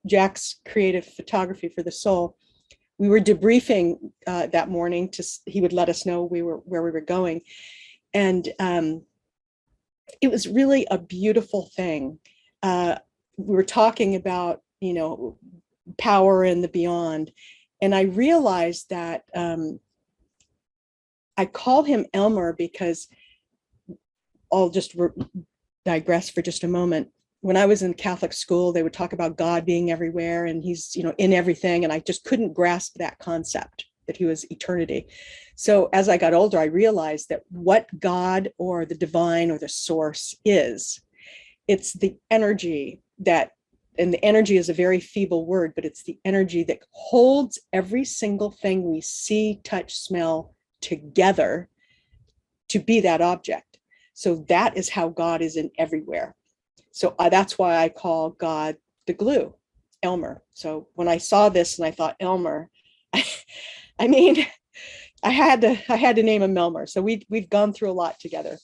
Jack's creative photography for the soul, we were debriefing that morning. He would let us know where we were going. And it was really a beautiful thing. We were talking about, power and the beyond. And I realized that I call him Elmer because I'll just digress for just a moment. When I was in Catholic school, they would talk about God being everywhere and he's, in everything. And I just couldn't grasp that concept that he was eternity. So as I got older, I realized that what God or the divine or the source is, it's the energy that, and the energy is a very feeble word, but it's the energy that holds every single thing we see, touch, smell together to be that object. So that is how God is in everywhere. So that's why I call God the glue, Elmer. So when I saw this and I thought Elmer, I mean, I had to name him Elmer. So we've gone through a lot together.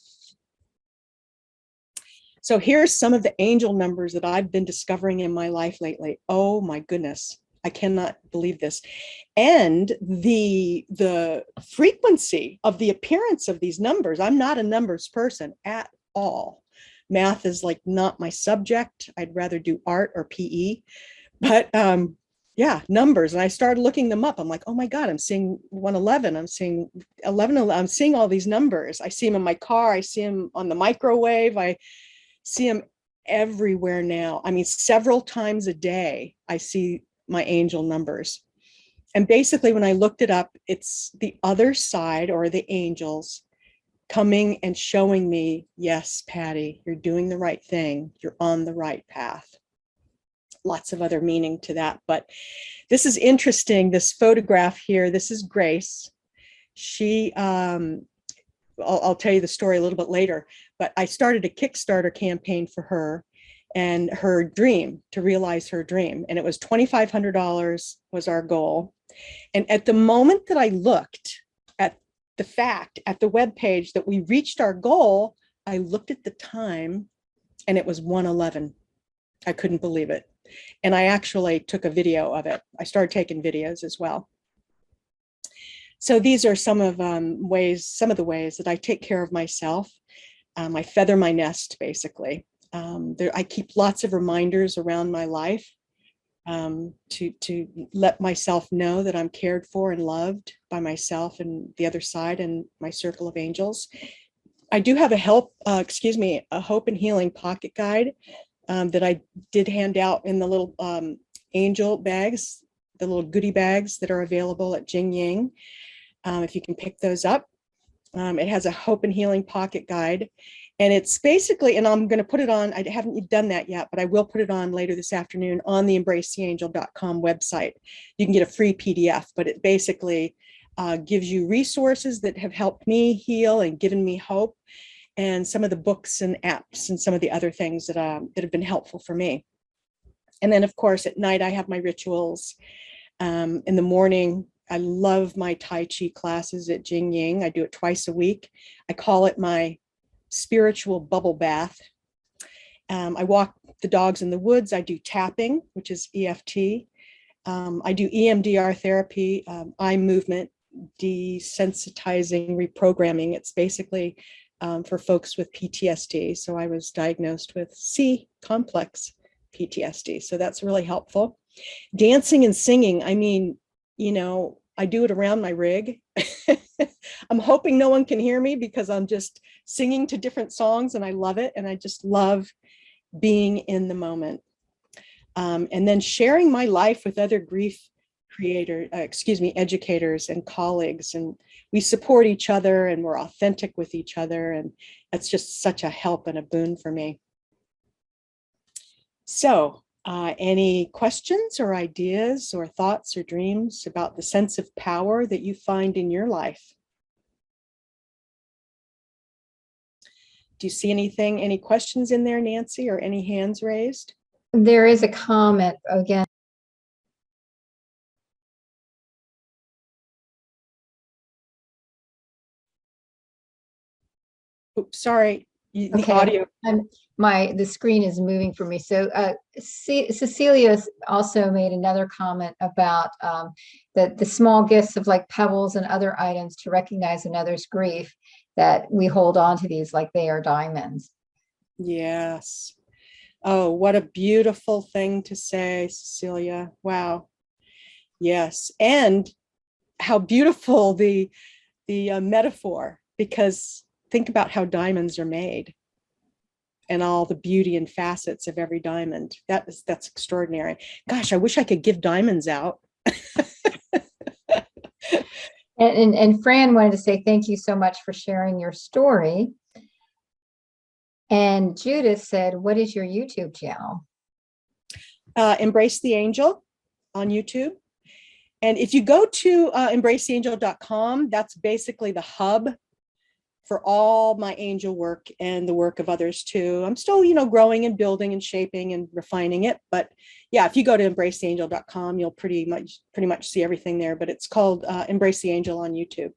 So here's some of the angel numbers that I've been discovering in my life lately. Oh my goodness, I cannot believe this. And the frequency of the appearance of these numbers. I'm not a numbers person at all. Math is like not my subject. I'd rather do art or PE, but yeah, numbers. And I started looking them up. I'm like, oh my God, I'm seeing 111. I'm seeing 11. I'm seeing all these numbers. I see them in my car. I see them on the microwave. I see them everywhere now. I mean, several times a day, I see my angel numbers. And basically, when I looked it up, it's the other side, or the angels, coming and showing me, yes, Patty, you're doing the right thing. You're on the right path. Lots of other meaning to that. But this is interesting. This photograph here, this is Grace. She, I'll tell you the story a little bit later, but I started a Kickstarter campaign for her and her dream, to realize her dream. And it was $2,500 was our goal. And at the moment that I looked at the fact at the webpage that we reached our goal, I looked at the time and it was 1:11. I couldn't believe it. And I actually took a video of it. I started taking videos as well. So these are some of the ways that I take care of myself. I feather my nest, basically. I keep lots of reminders around my life to let myself know that I'm cared for and loved by myself and the other side and my circle of angels. I do have a hope and healing pocket guide that I did hand out in the little angel bags, the little goodie bags that are available at Jing Yang. If you can pick those up. It has a hope and healing pocket guide. And it's basically, and I'm going to put it on, I haven't done that yet, but I will put it on later this afternoon on the embracetheangel.com website. You can get a free PDF, but it basically gives you resources that have helped me heal and given me hope, and some of the books and apps and some of the other things that have been helpful for me. And then, of course, at night, I have my rituals. In the morning, I love my Tai Chi classes at Jing Yang. I do it twice a week. I call it my spiritual bubble bath. I walk the dogs in the woods. I do tapping, which is EFT. I do EMDR therapy, eye movement, desensitizing, reprogramming. It's basically for folks with PTSD. So I was diagnosed with C complex PTSD. So that's really helpful. Dancing and singing. I mean, I do it around my rig. I'm hoping no one can hear me because I'm just singing to different songs and I love it. And I just love being in the moment. And then sharing my life with other grief educators and colleagues. And we support each other and we're authentic with each other. And that's just such a help and a boon for me. So, any questions or ideas or thoughts or dreams about the sense of power that you find in your life? Do you see anything, any questions in there, Nancy, or any hands raised? There is a comment again. Oops, sorry, the Okay, audio. the screen is moving for me. So Cecilia also made another comment about the small gifts of like pebbles and other items to recognize another's grief, that we hold on to these like they are diamonds. Yes. Oh, what a beautiful thing to say, Cecilia. Wow. Yes. And how beautiful the metaphor, because think about how diamonds are made and all the beauty and facets of every diamond. That's extraordinary. Gosh, I wish I could give diamonds out. And Fran wanted to say thank you so much for sharing your story. And Judith said, what is your YouTube channel? Embrace the Angel on YouTube. And if you go to embracetheangel.com, that's basically the hub for all my angel work and the work of others too. I'm still, growing and building and shaping and refining it. But yeah, if you go to embracetheangel.com, you'll pretty much see everything there. But it's called Embrace the Angel on YouTube.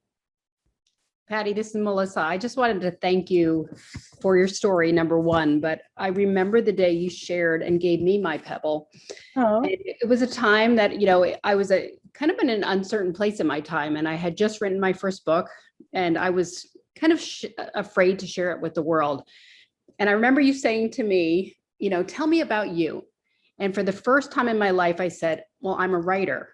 Patty, this is Melissa. I just wanted to thank you for your story, number one, but I remember the day you shared and gave me my pebble. Oh. It was a time that, I was kind of in an uncertain place in my time, and I had just written my first book, and I was kind of afraid to share it with the world. And I remember you saying to me, tell me about you. And for the first time in my life, I said, well, I'm a writer.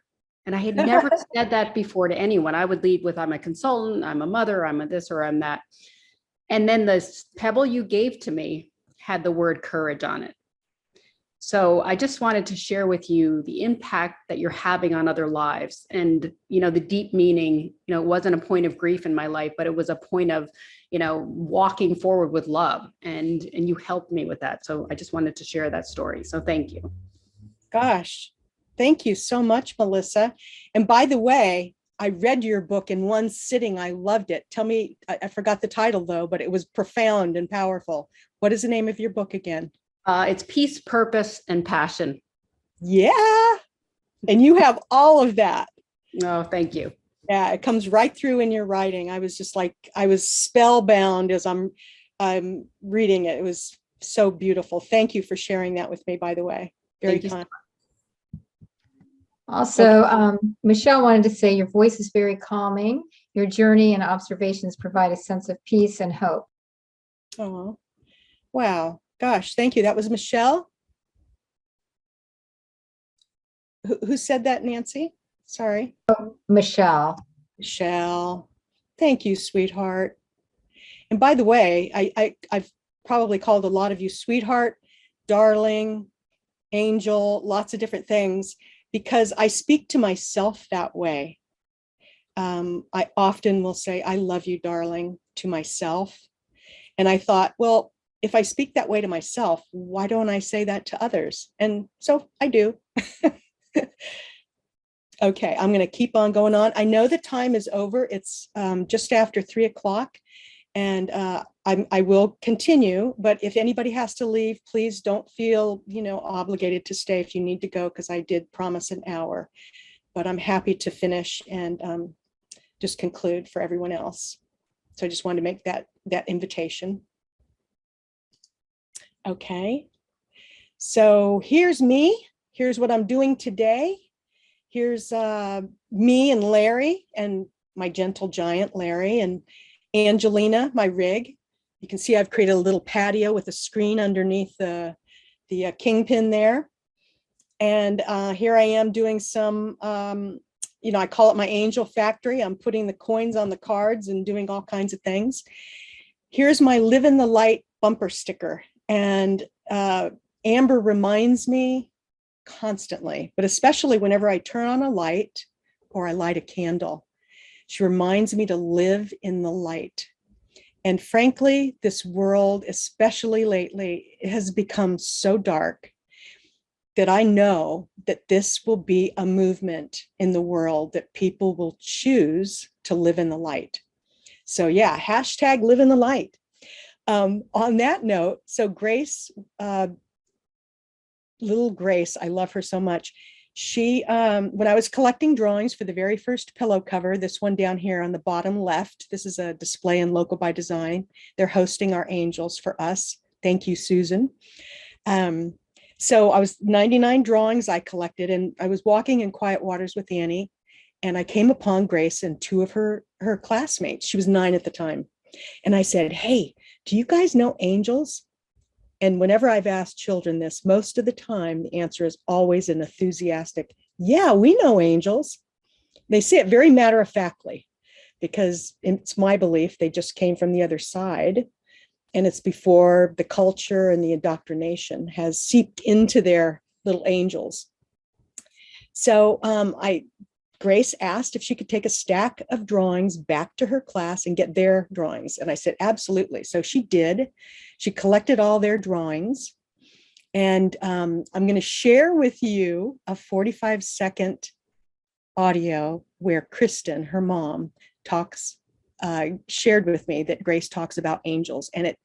And I had never said that before to anyone. I would lead with, I'm a consultant, I'm a mother, I'm a this or I'm that. And then the pebble you gave to me had the word courage on it. So I just wanted to share with you the impact that you're having on other lives. And, the deep meaning, it wasn't a point of grief in my life, but it was a point of, walking forward with love. And you helped me with that. So I just wanted to share that story. So thank you. Gosh, thank you so much, Melissa. And by the way, I read your book in one sitting. I loved it. Tell me, I forgot the title though, but it was profound and powerful. What is the name of your book again? It's Peace, Purpose, and Passion. Yeah. And you have all of that. Oh, thank you. Yeah, it comes right through in your writing. I was just like, I was spellbound as I'm reading it. It was so beautiful. Thank you for sharing that with me, by the way. Very kind. Also, Michelle wanted to say your voice is very calming. Your journey and observations provide a sense of peace and hope. Oh, wow. Gosh, thank you. That was Michelle. Who said that, Nancy? Sorry. Michelle. Michelle. Thank you, sweetheart. And by the way, I've probably called a lot of you sweetheart, darling, angel, lots of different things, because I speak to myself that way. I often will say, I love you, darling, to myself. And I thought, well, if I speak that way to myself, why don't I say that to others? And so I do. Okay, I'm going to keep on going on. I know the time is over. It's just after 3 o'clock, and I will continue. But if anybody has to leave, please don't feel, obligated to stay if you need to go, because I did promise an hour. But I'm happy to finish and just conclude for everyone else. So I just wanted to make that invitation. Okay. So here's me. Here's what I'm doing today. Here's me and Larry and my gentle giant Larry and Angelina, my rig. You can see I've created a little patio with a screen underneath the kingpin there. And here I am doing some, I call it my angel factory. I'm putting the coins on the cards and doing all kinds of things. Here's my Live in the Light bumper sticker. And Amber reminds me constantly, but especially whenever I turn on a light or I light a candle, she reminds me to live in the light. And frankly, this world, especially lately, has become so dark that I know that this will be a movement in the world that people will choose to live in the light. So yeah, hashtag live in the light. On that note, so Grace, little Grace, I love her so much. She, when I was collecting drawings for the very first pillow cover, this one down here on the bottom left, this is a display in Local by Design. They're hosting our angels for us. Thank you, Susan. So I was 99 drawings I collected, and I was walking in quiet waters with Annie, and I came upon Grace and two of her classmates. She was 9 at the time. And I said, hey, do you guys know angels? And whenever I've asked children this, most of the time, the answer is always an enthusiastic, yeah, we know angels. They say it very matter-of-factly, because it's my belief they just came from the other side. And it's before the culture and the indoctrination has seeped into their little angels. So Grace asked if she could take a stack of drawings back to her class and get their drawings. And I said, absolutely. So she did. She collected all their drawings. And I'm going to share with you a 45-second audio where Kristen, her mom, shared with me that Grace talks about angels. And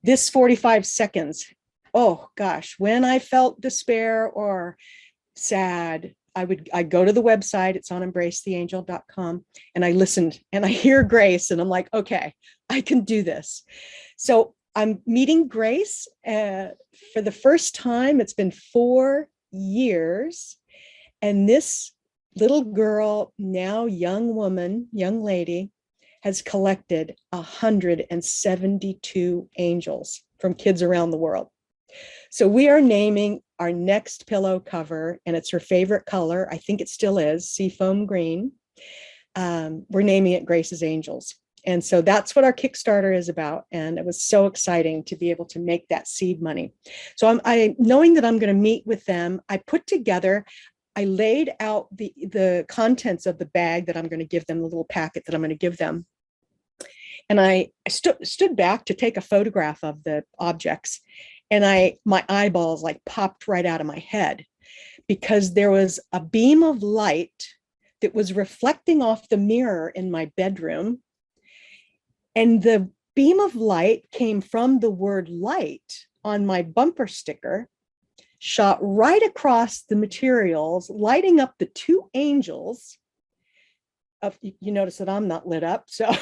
this 45 seconds, oh gosh, when I felt despair or sad, I'd go to the website, it's on embracetheangel.com, and I listened and I hear Grace and I'm like, okay, I can do this. So I'm meeting Grace for the first time. It's been 4 years. And this little girl, now young woman, young lady, has collected 172 angels from kids around the world. So we are naming our next pillow cover, and it's her favorite color. I think it still is, seafoam green. We're naming it Grace's Angels. And so that's what our Kickstarter is about. And it was so exciting to be able to make that seed money. So I knowing that I'm going to meet with them, I laid out the contents of the bag that I'm going to give them, the little packet that I'm going to give them. And I stood back to take a photograph of the objects. And my eyeballs like popped right out of my head, because there was a beam of light that was reflecting off the mirror in my bedroom. And the beam of light came from the word light on my bumper sticker, shot right across the materials, lighting up the two angels. You notice that I'm not lit up, so,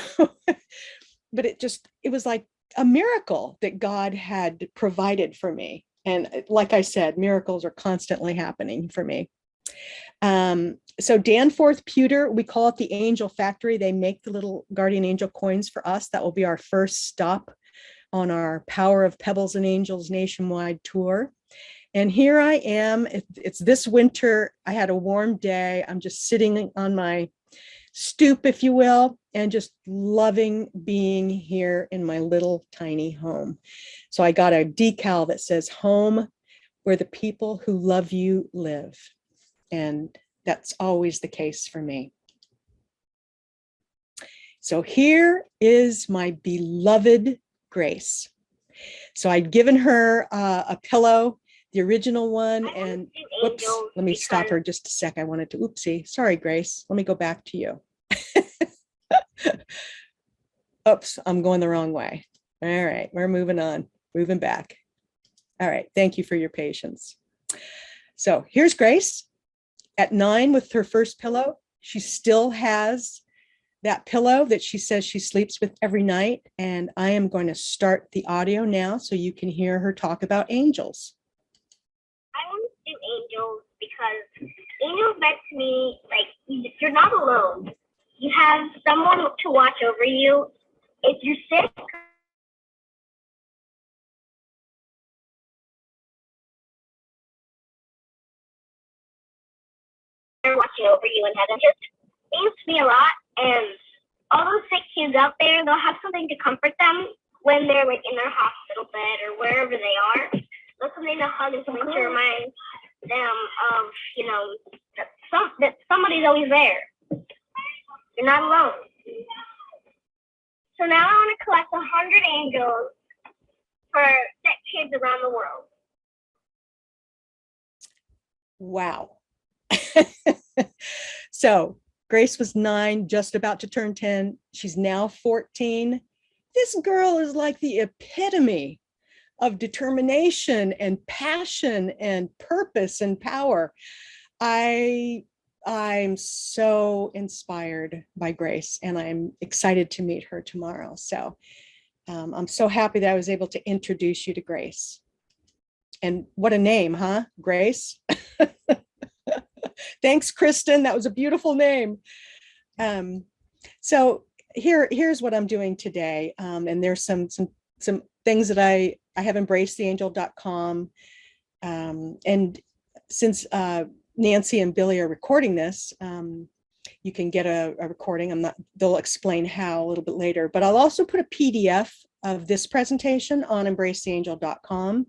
but it was like a miracle that God had provided for me. And like I said, miracles are constantly happening for me. So Danforth Pewter, we call it the Angel Factory. They make the little guardian angel coins for us. That will be our first stop on our Power of Pebbles and Angels nationwide tour. And here I am. It's this winter. I had a warm day. I'm just sitting on my stoop, if you will, and just loving being here in my little tiny home. So I got a decal that says home where the people who love you live. And that's always the case for me. So here is my beloved Grace. So I'd given her a pillow, the original one, and whoops, let me stop her just a sec. I wanted to, oopsie, sorry, Grace. Let me go back to you. Oops, I'm going the wrong way. All right, we're moving on, moving back. All right, thank you for your patience. So here's Grace at 9 with her first pillow. She still has that pillow that she says she sleeps with every night. And I am going to start the audio now so you can hear her talk about angels. I want to do angels because angels meant to me, like, you're not alone. You have someone to watch over you. If you're sick, they're watching over you in heaven. Just means to me a lot. And all those sick kids out there, they'll have something to comfort them when they're like in their hospital bed or wherever they are. They'll something to hug and something to remind them of, you know, that somebody's always there. You're not alone. So now I want to collect 100 angels for sick kids around the world. Wow. So Grace was 9, just about to turn 10. She's now 14. This girl is like the epitome of determination and passion and purpose and power. I'm so inspired by Grace, and I'm excited to meet her tomorrow. So I'm so happy that I was able to introduce you to Grace. And what a name, huh? Grace. Thanks, Kristen. That was a beautiful name. So here's what I'm doing today. And there's some things that I have embracedtheangel.com. And since Nancy and Billy are recording this, you can get a recording. They'll explain how a little bit later, but I'll also put a PDF of this presentation on embracetheangel.com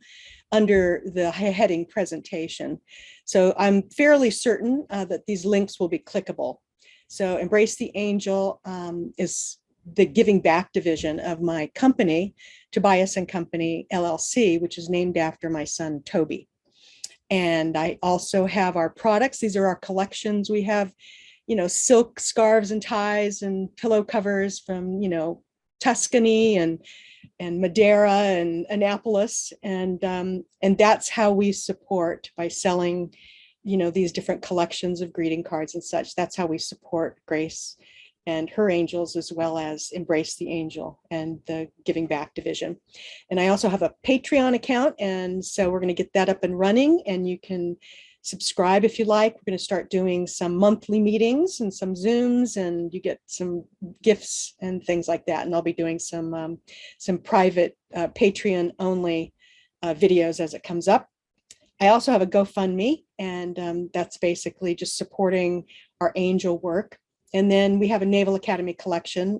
under the heading presentation. So I'm fairly certain that these links will be clickable. So Embrace the Angel is the giving back division of my company, Tobias and Company LLC, which is named after my son, Toby. And I also have our products. These are our collections. We have, you know, silk scarves and ties and pillow covers from, you know, Tuscany and Madeira and Annapolis. And that's how we support, by selling, you know, these different collections of greeting cards and such. That's how we support Grace and her angels, as well as Embrace the Angel and the Giving Back division. And I also have a Patreon account. And so we're going to get that up and running, and you can subscribe if you like. We're going to start doing some monthly meetings and some Zooms, and you get some gifts and things like that. And I'll be doing some private Patreon only videos as it comes up. I also have a GoFundMe, and that's basically just supporting our angel work. And then we have a Naval Academy collection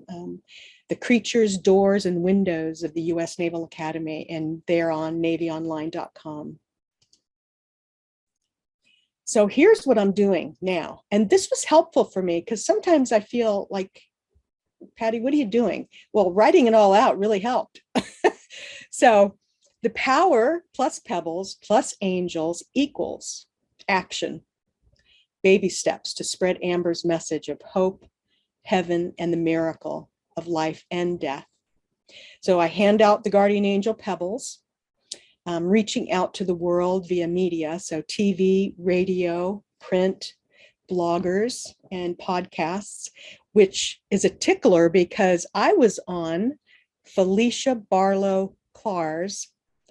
the creatures, doors, and windows of the U.S. Naval Academy, and they're on NavyOnline.com. So here's what I'm doing now. And this was helpful for me because sometimes I feel like, Patty, what are you doing? Well, writing it all out really helped. So the power plus pebbles plus angels equals action. Baby steps to spread Amber's message of hope, heaven, and the miracle of life and death. So I hand out the guardian angel Pebbles, reaching out to the world via media. So TV, radio, print, bloggers, and podcasts, which is a tickler because I was on Felicia Barlow Clark's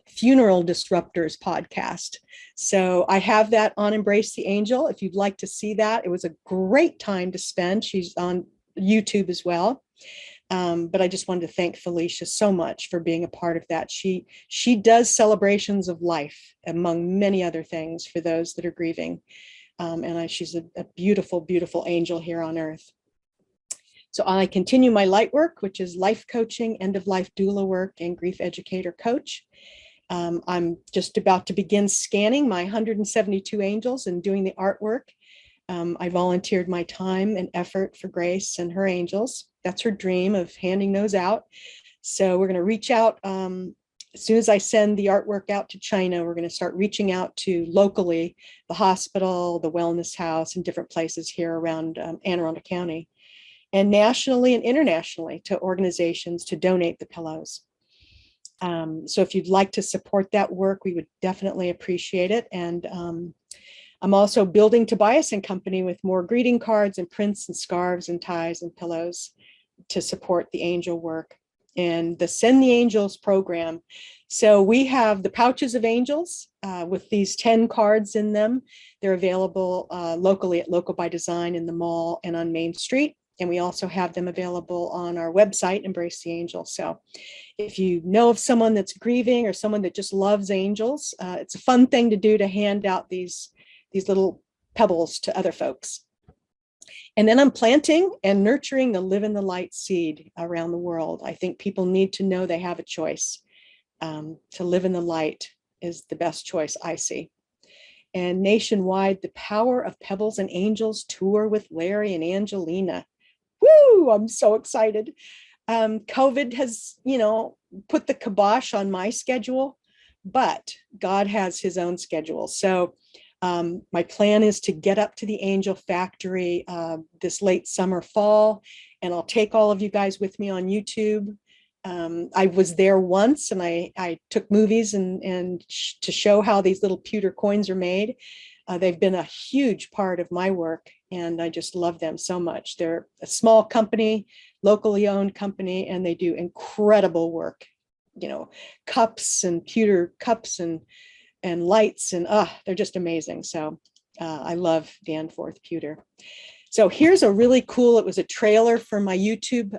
Funeral Disruptors podcast. So I have that on Embrace the Angel. If you'd like to see that, it was a great time to spend. She's on YouTube as well. But I just wanted to thank Felicia so much for being a part of that. She does celebrations of life, among many other things, for those that are grieving. She's a beautiful, beautiful angel here on earth. So I continue my light work, which is life coaching, end-of-life doula work, and grief educator coach. I'm just about to begin scanning my 172 angels and doing the artwork. I volunteered my time and effort for Grace and her angels. That's her dream of handing those out. So we're going to reach out. As soon as I send the artwork out to China, we're going to start reaching out to locally, the hospital, the wellness house, and different places here around Anne Arundel County, and nationally and internationally to organizations to donate the pillows. So if you'd like to support that work, we would definitely appreciate it. And I'm also building Tobias and Company with more greeting cards and prints and scarves and ties and pillows to support the angel work and the Send the Angels program. So we have the pouches of angels with these 10 cards in them. They're available locally at Local by Design in the mall and on Main Street. And we also have them available on our website, Embrace the Angel. So if you know of someone that's grieving or someone that just loves angels, it's a fun thing to do to hand out these little pebbles to other folks. And then I'm planting and nurturing the Live in the Light seed around the world. I think people need to know they have a choice. To live in the light is the best choice I see. And nationwide, the Power of Pebbles and Angels tour with Larry and Angelina. Woo! I'm so excited. COVID has, put the kibosh on my schedule, but God has his own schedule. So my plan is to get up to the Angel Factory this late summer, fall, and I'll take all of you guys with me on YouTube. I was there once and I took movies and to show how these little pewter coins are made. They've been a huge part of my work and I just love them so much. They're a small company, locally owned company, and they do incredible work, cups and pewter cups and lights and they're just amazing. So I love Danforth pewter. So here's a really cool, it was a trailer for my YouTube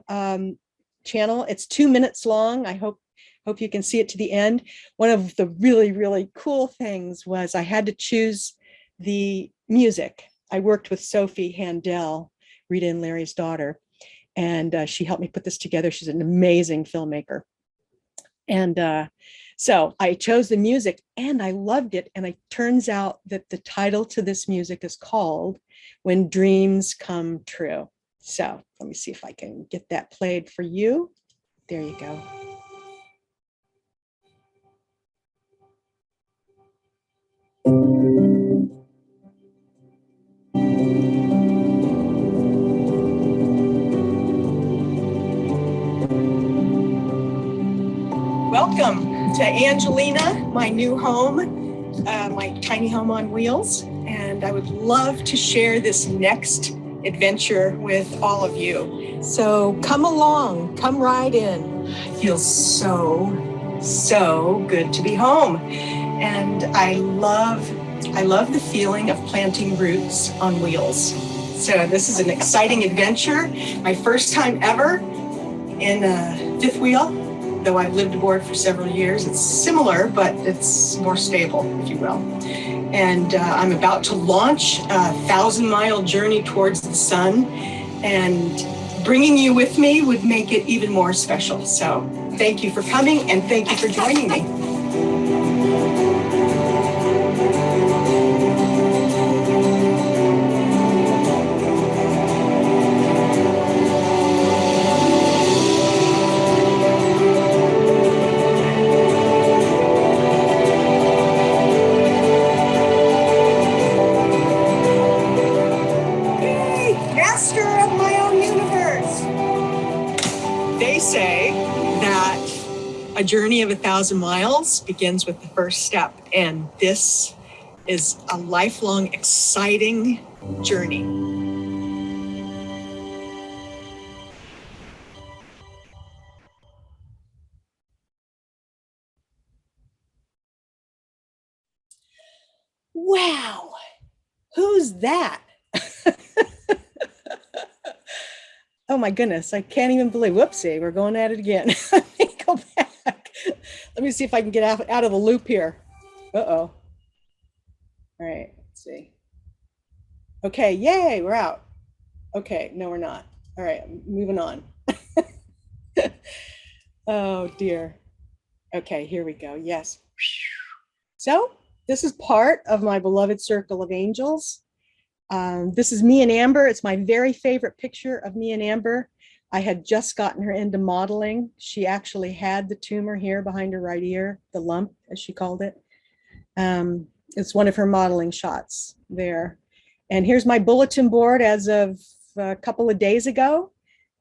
channel. It's 2 minutes long. I hope you can see it to the end. One of the really, really cool things was I had to choose the music. I worked with Sophie Handel, Rita and Larry's daughter, and she helped me put this together. She's an amazing filmmaker. And so I chose the music and I loved it. And it turns out that the title to this music is called When Dreams Come True. So let me see if I can get that played for you. There you go. Welcome to Angelina, my new home, my tiny home on wheels. And I would love to share this next adventure with all of you. So come along, come right in. It feels so good to be home. And I love the feeling of planting roots on wheels. So this is an exciting adventure. My first time ever in a fifth wheel, though I've lived aboard for several years. It's similar, but it's more stable, if you will. And I'm about to launch a 1,000-mile journey towards the sun. And bringing you with me would make it even more special. So thank you for coming and thank you for joining me. Yay! Master of my own universe. They say that a journey of 1,000 miles begins with the first step, and this is a lifelong, exciting journey. Wow, who's that? Oh my goodness, I can't even believe, whoopsie, we're going at it again. Let me go back. Let me see if I can get out of the loop here. Uh-oh. All right, let's see. Okay, yay, we're out. Okay, no, we're not. All right, moving on. Oh dear. Okay, here we go, yes. So this is part of my beloved circle of angels. This is me and Amber. It's my very favorite picture of me and Amber. I had just gotten her into modeling. She actually had the tumor here behind her right ear, the lump, as she called it. It's one of her modeling shots there. And here's my bulletin board as of a couple of days ago.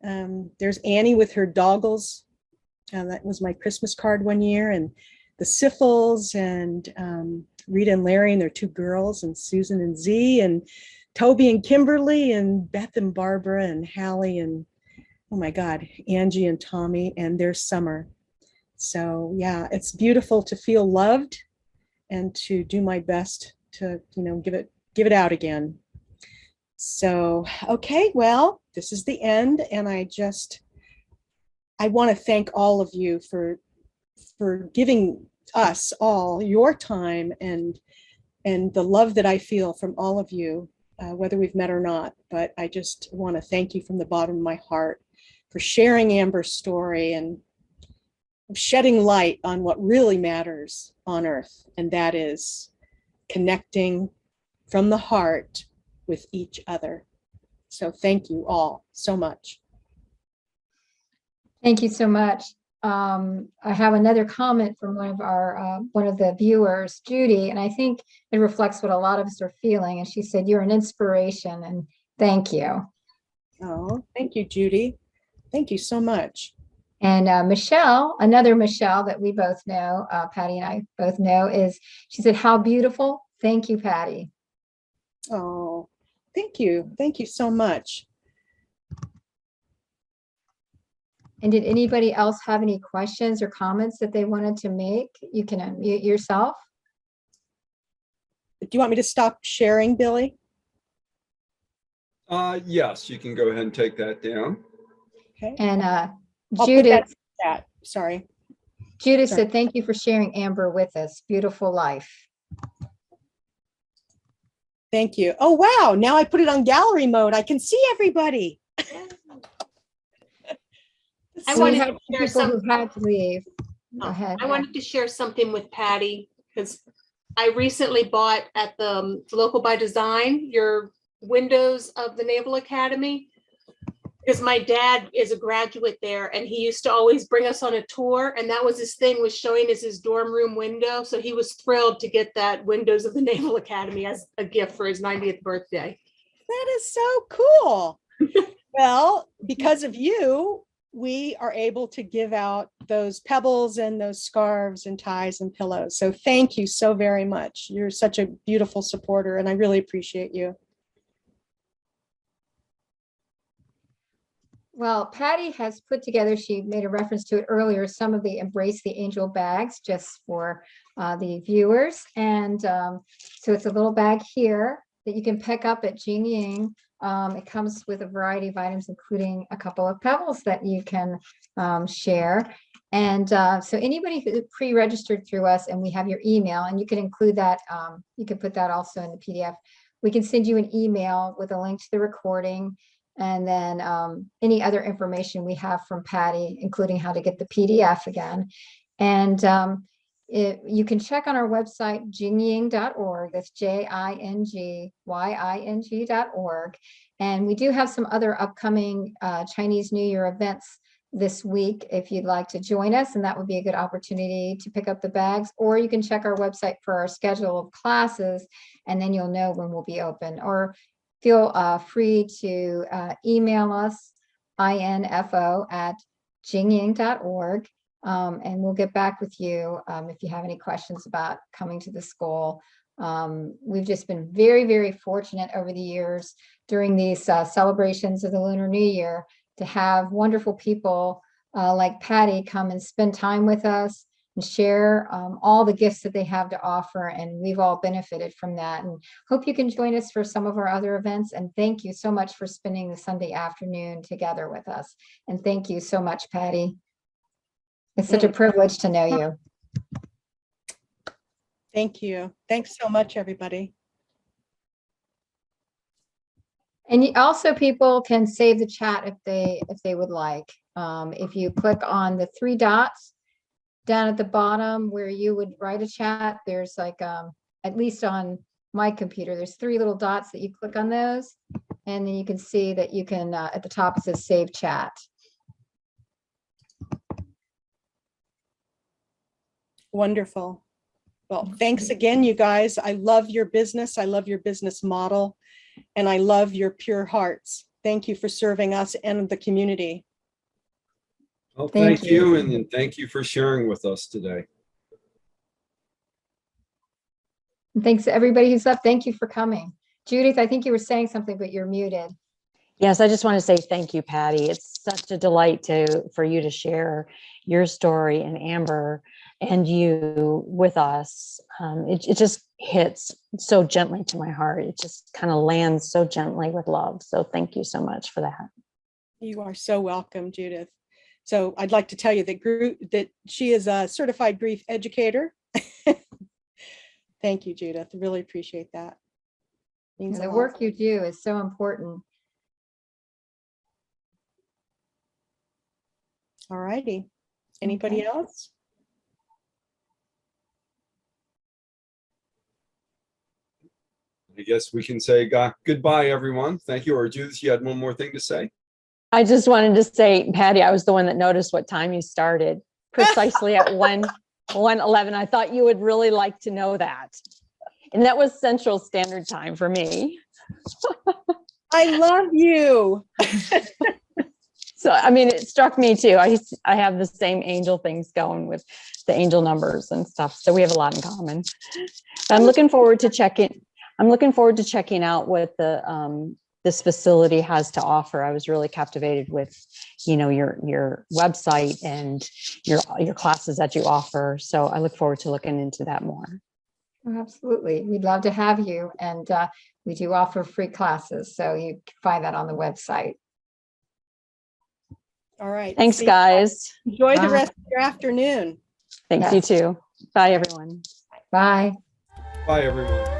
There's Annie with her doggles. That was my Christmas card one year. And the Syphils and Rita and Larry and their two girls, and Susan and Z, and Toby and Kimberly, and Beth and Barbara, and Hallie, and oh my God, Angie and Tommy, and there's Summer. So yeah, it's beautiful to feel loved and to do my best to, give it out again. So, okay, well, this is the end. And I want to thank all of you for giving us all your time and the love that I feel from all of you, whether we've met or not. But I just want to thank you from the bottom of my heart for sharing Amber's story and shedding light on what really matters on Earth, and that is connecting from the heart with each other. So thank you all so much. Thank you so much. I have another comment from one of the viewers, Judy, and I think it reflects what a lot of us are feeling. And she said, "You're an inspiration," and thank you. Oh, thank you, Judy. Thank you so much. And Michelle, another Michelle that we both know, Patty and I both know, she said, "How beautiful." Thank you, Patty. Oh, thank you. Thank you so much. And did anybody else have any questions or comments that they wanted to make? You can unmute yourself. Do you want me to stop sharing, Billy? Yes, you can go ahead and take that down. Okay. And I'll put Judith that. Sorry. said, "Thank you for sharing Amber with us. Beautiful life." Thank you. Oh, wow. Now I put it on gallery mode. I can see everybody. I We wanted had to some share people who something. had to leave. Go ahead. I wanted to share something with Patty because I recently bought at the Local by Design your windows of the Naval Academy, because my dad is a graduate there and he used to always bring us on a tour, and that was his thing, was showing us his dorm room window. So he was thrilled to get that windows of the Naval Academy as a gift for his 90th birthday. That is so cool. Well, because of you, we are able to give out those pebbles and those scarves and ties and pillows. So thank you so very much. You're such a beautiful supporter, and I really appreciate you. Well, Patty has put together, she made a reference to it earlier, some of the Embrace the Angel bags just for the viewers. And so it's a little bag here that you can pick up at Jing Ying. It comes with a variety of items, including a couple of pebbles that you can share. And so anybody who pre-registered through us, and we have your email, and you can include that, you can put that also in the PDF. We can send you an email with a link to the recording. And then any other information we have from Patty, including how to get the PDF again. And you can check on our website, jingying.org. That's JINGYING.org. And we do have some other upcoming Chinese New Year events this week if you'd like to join us, and that would be a good opportunity to pick up the bags. Or you can check our website for our schedule of classes, and then you'll know when we'll be open. Or feel free to email us, info@jingying.org, and we'll get back with you if you have any questions about coming to the school. We've just been very, very fortunate over the years during these celebrations of the Lunar New Year to have wonderful people like Patty come and spend time with us and share all the gifts that they have to offer. And we've all benefited from that. And hope you can join us for some of our other events. And thank you so much for spending the Sunday afternoon together with us. And thank you so much, Patty. It's such a privilege to know you. Thank you. Thanks so much, everybody. And also people can save the chat if they would like. If you click on the three dots down at the bottom where you would write a chat, there's like, at least on my computer, there's three little dots that you click on those. And then you can see that you can, at the top it says save chat. Wonderful. Well, thanks again, you guys. I love your business. I love your business model. And I love your pure hearts. Thank you for serving us and the community. Well, Thank thank you. And thank you for sharing with us today. And thanks to everybody who's left. Thank you for coming. Judith, I think you were saying something, but you're muted. Yes, I just want to say thank you, Patty. It's such a delight for you to share your story, and Amber and you with us. It just hits so gently to my heart. It just kind of lands so gently with love. So thank you so much for that. You are so welcome, Judith. So I'd like to tell you that she is a certified grief educator. Thank you, Judith. Really appreciate that. Means a The lot. work you do is so important. All righty. Anybody else? I guess we can say goodbye, everyone. Thank you. Or Judith, you had one more thing to say? I just wanted to say, Patty, I was the one that noticed what time you started, precisely at 1:11. I thought you would really like to know that. And that was Central Standard Time for me. I love you. So, I mean, it struck me too. I have the same angel things going with the angel numbers and stuff. So we have a lot in common. I'm looking forward to checking out what this facility has to offer. I was really captivated with, your website and your classes that you offer. So I look forward to looking into that more. Absolutely. We'd love to have you. And we do offer free classes. So you can find that on the website. All right. Thanks, guys. Enjoy the Bye. rest of your afternoon. Thanks, Yes. you too. Bye, everyone. Bye. Bye, everyone.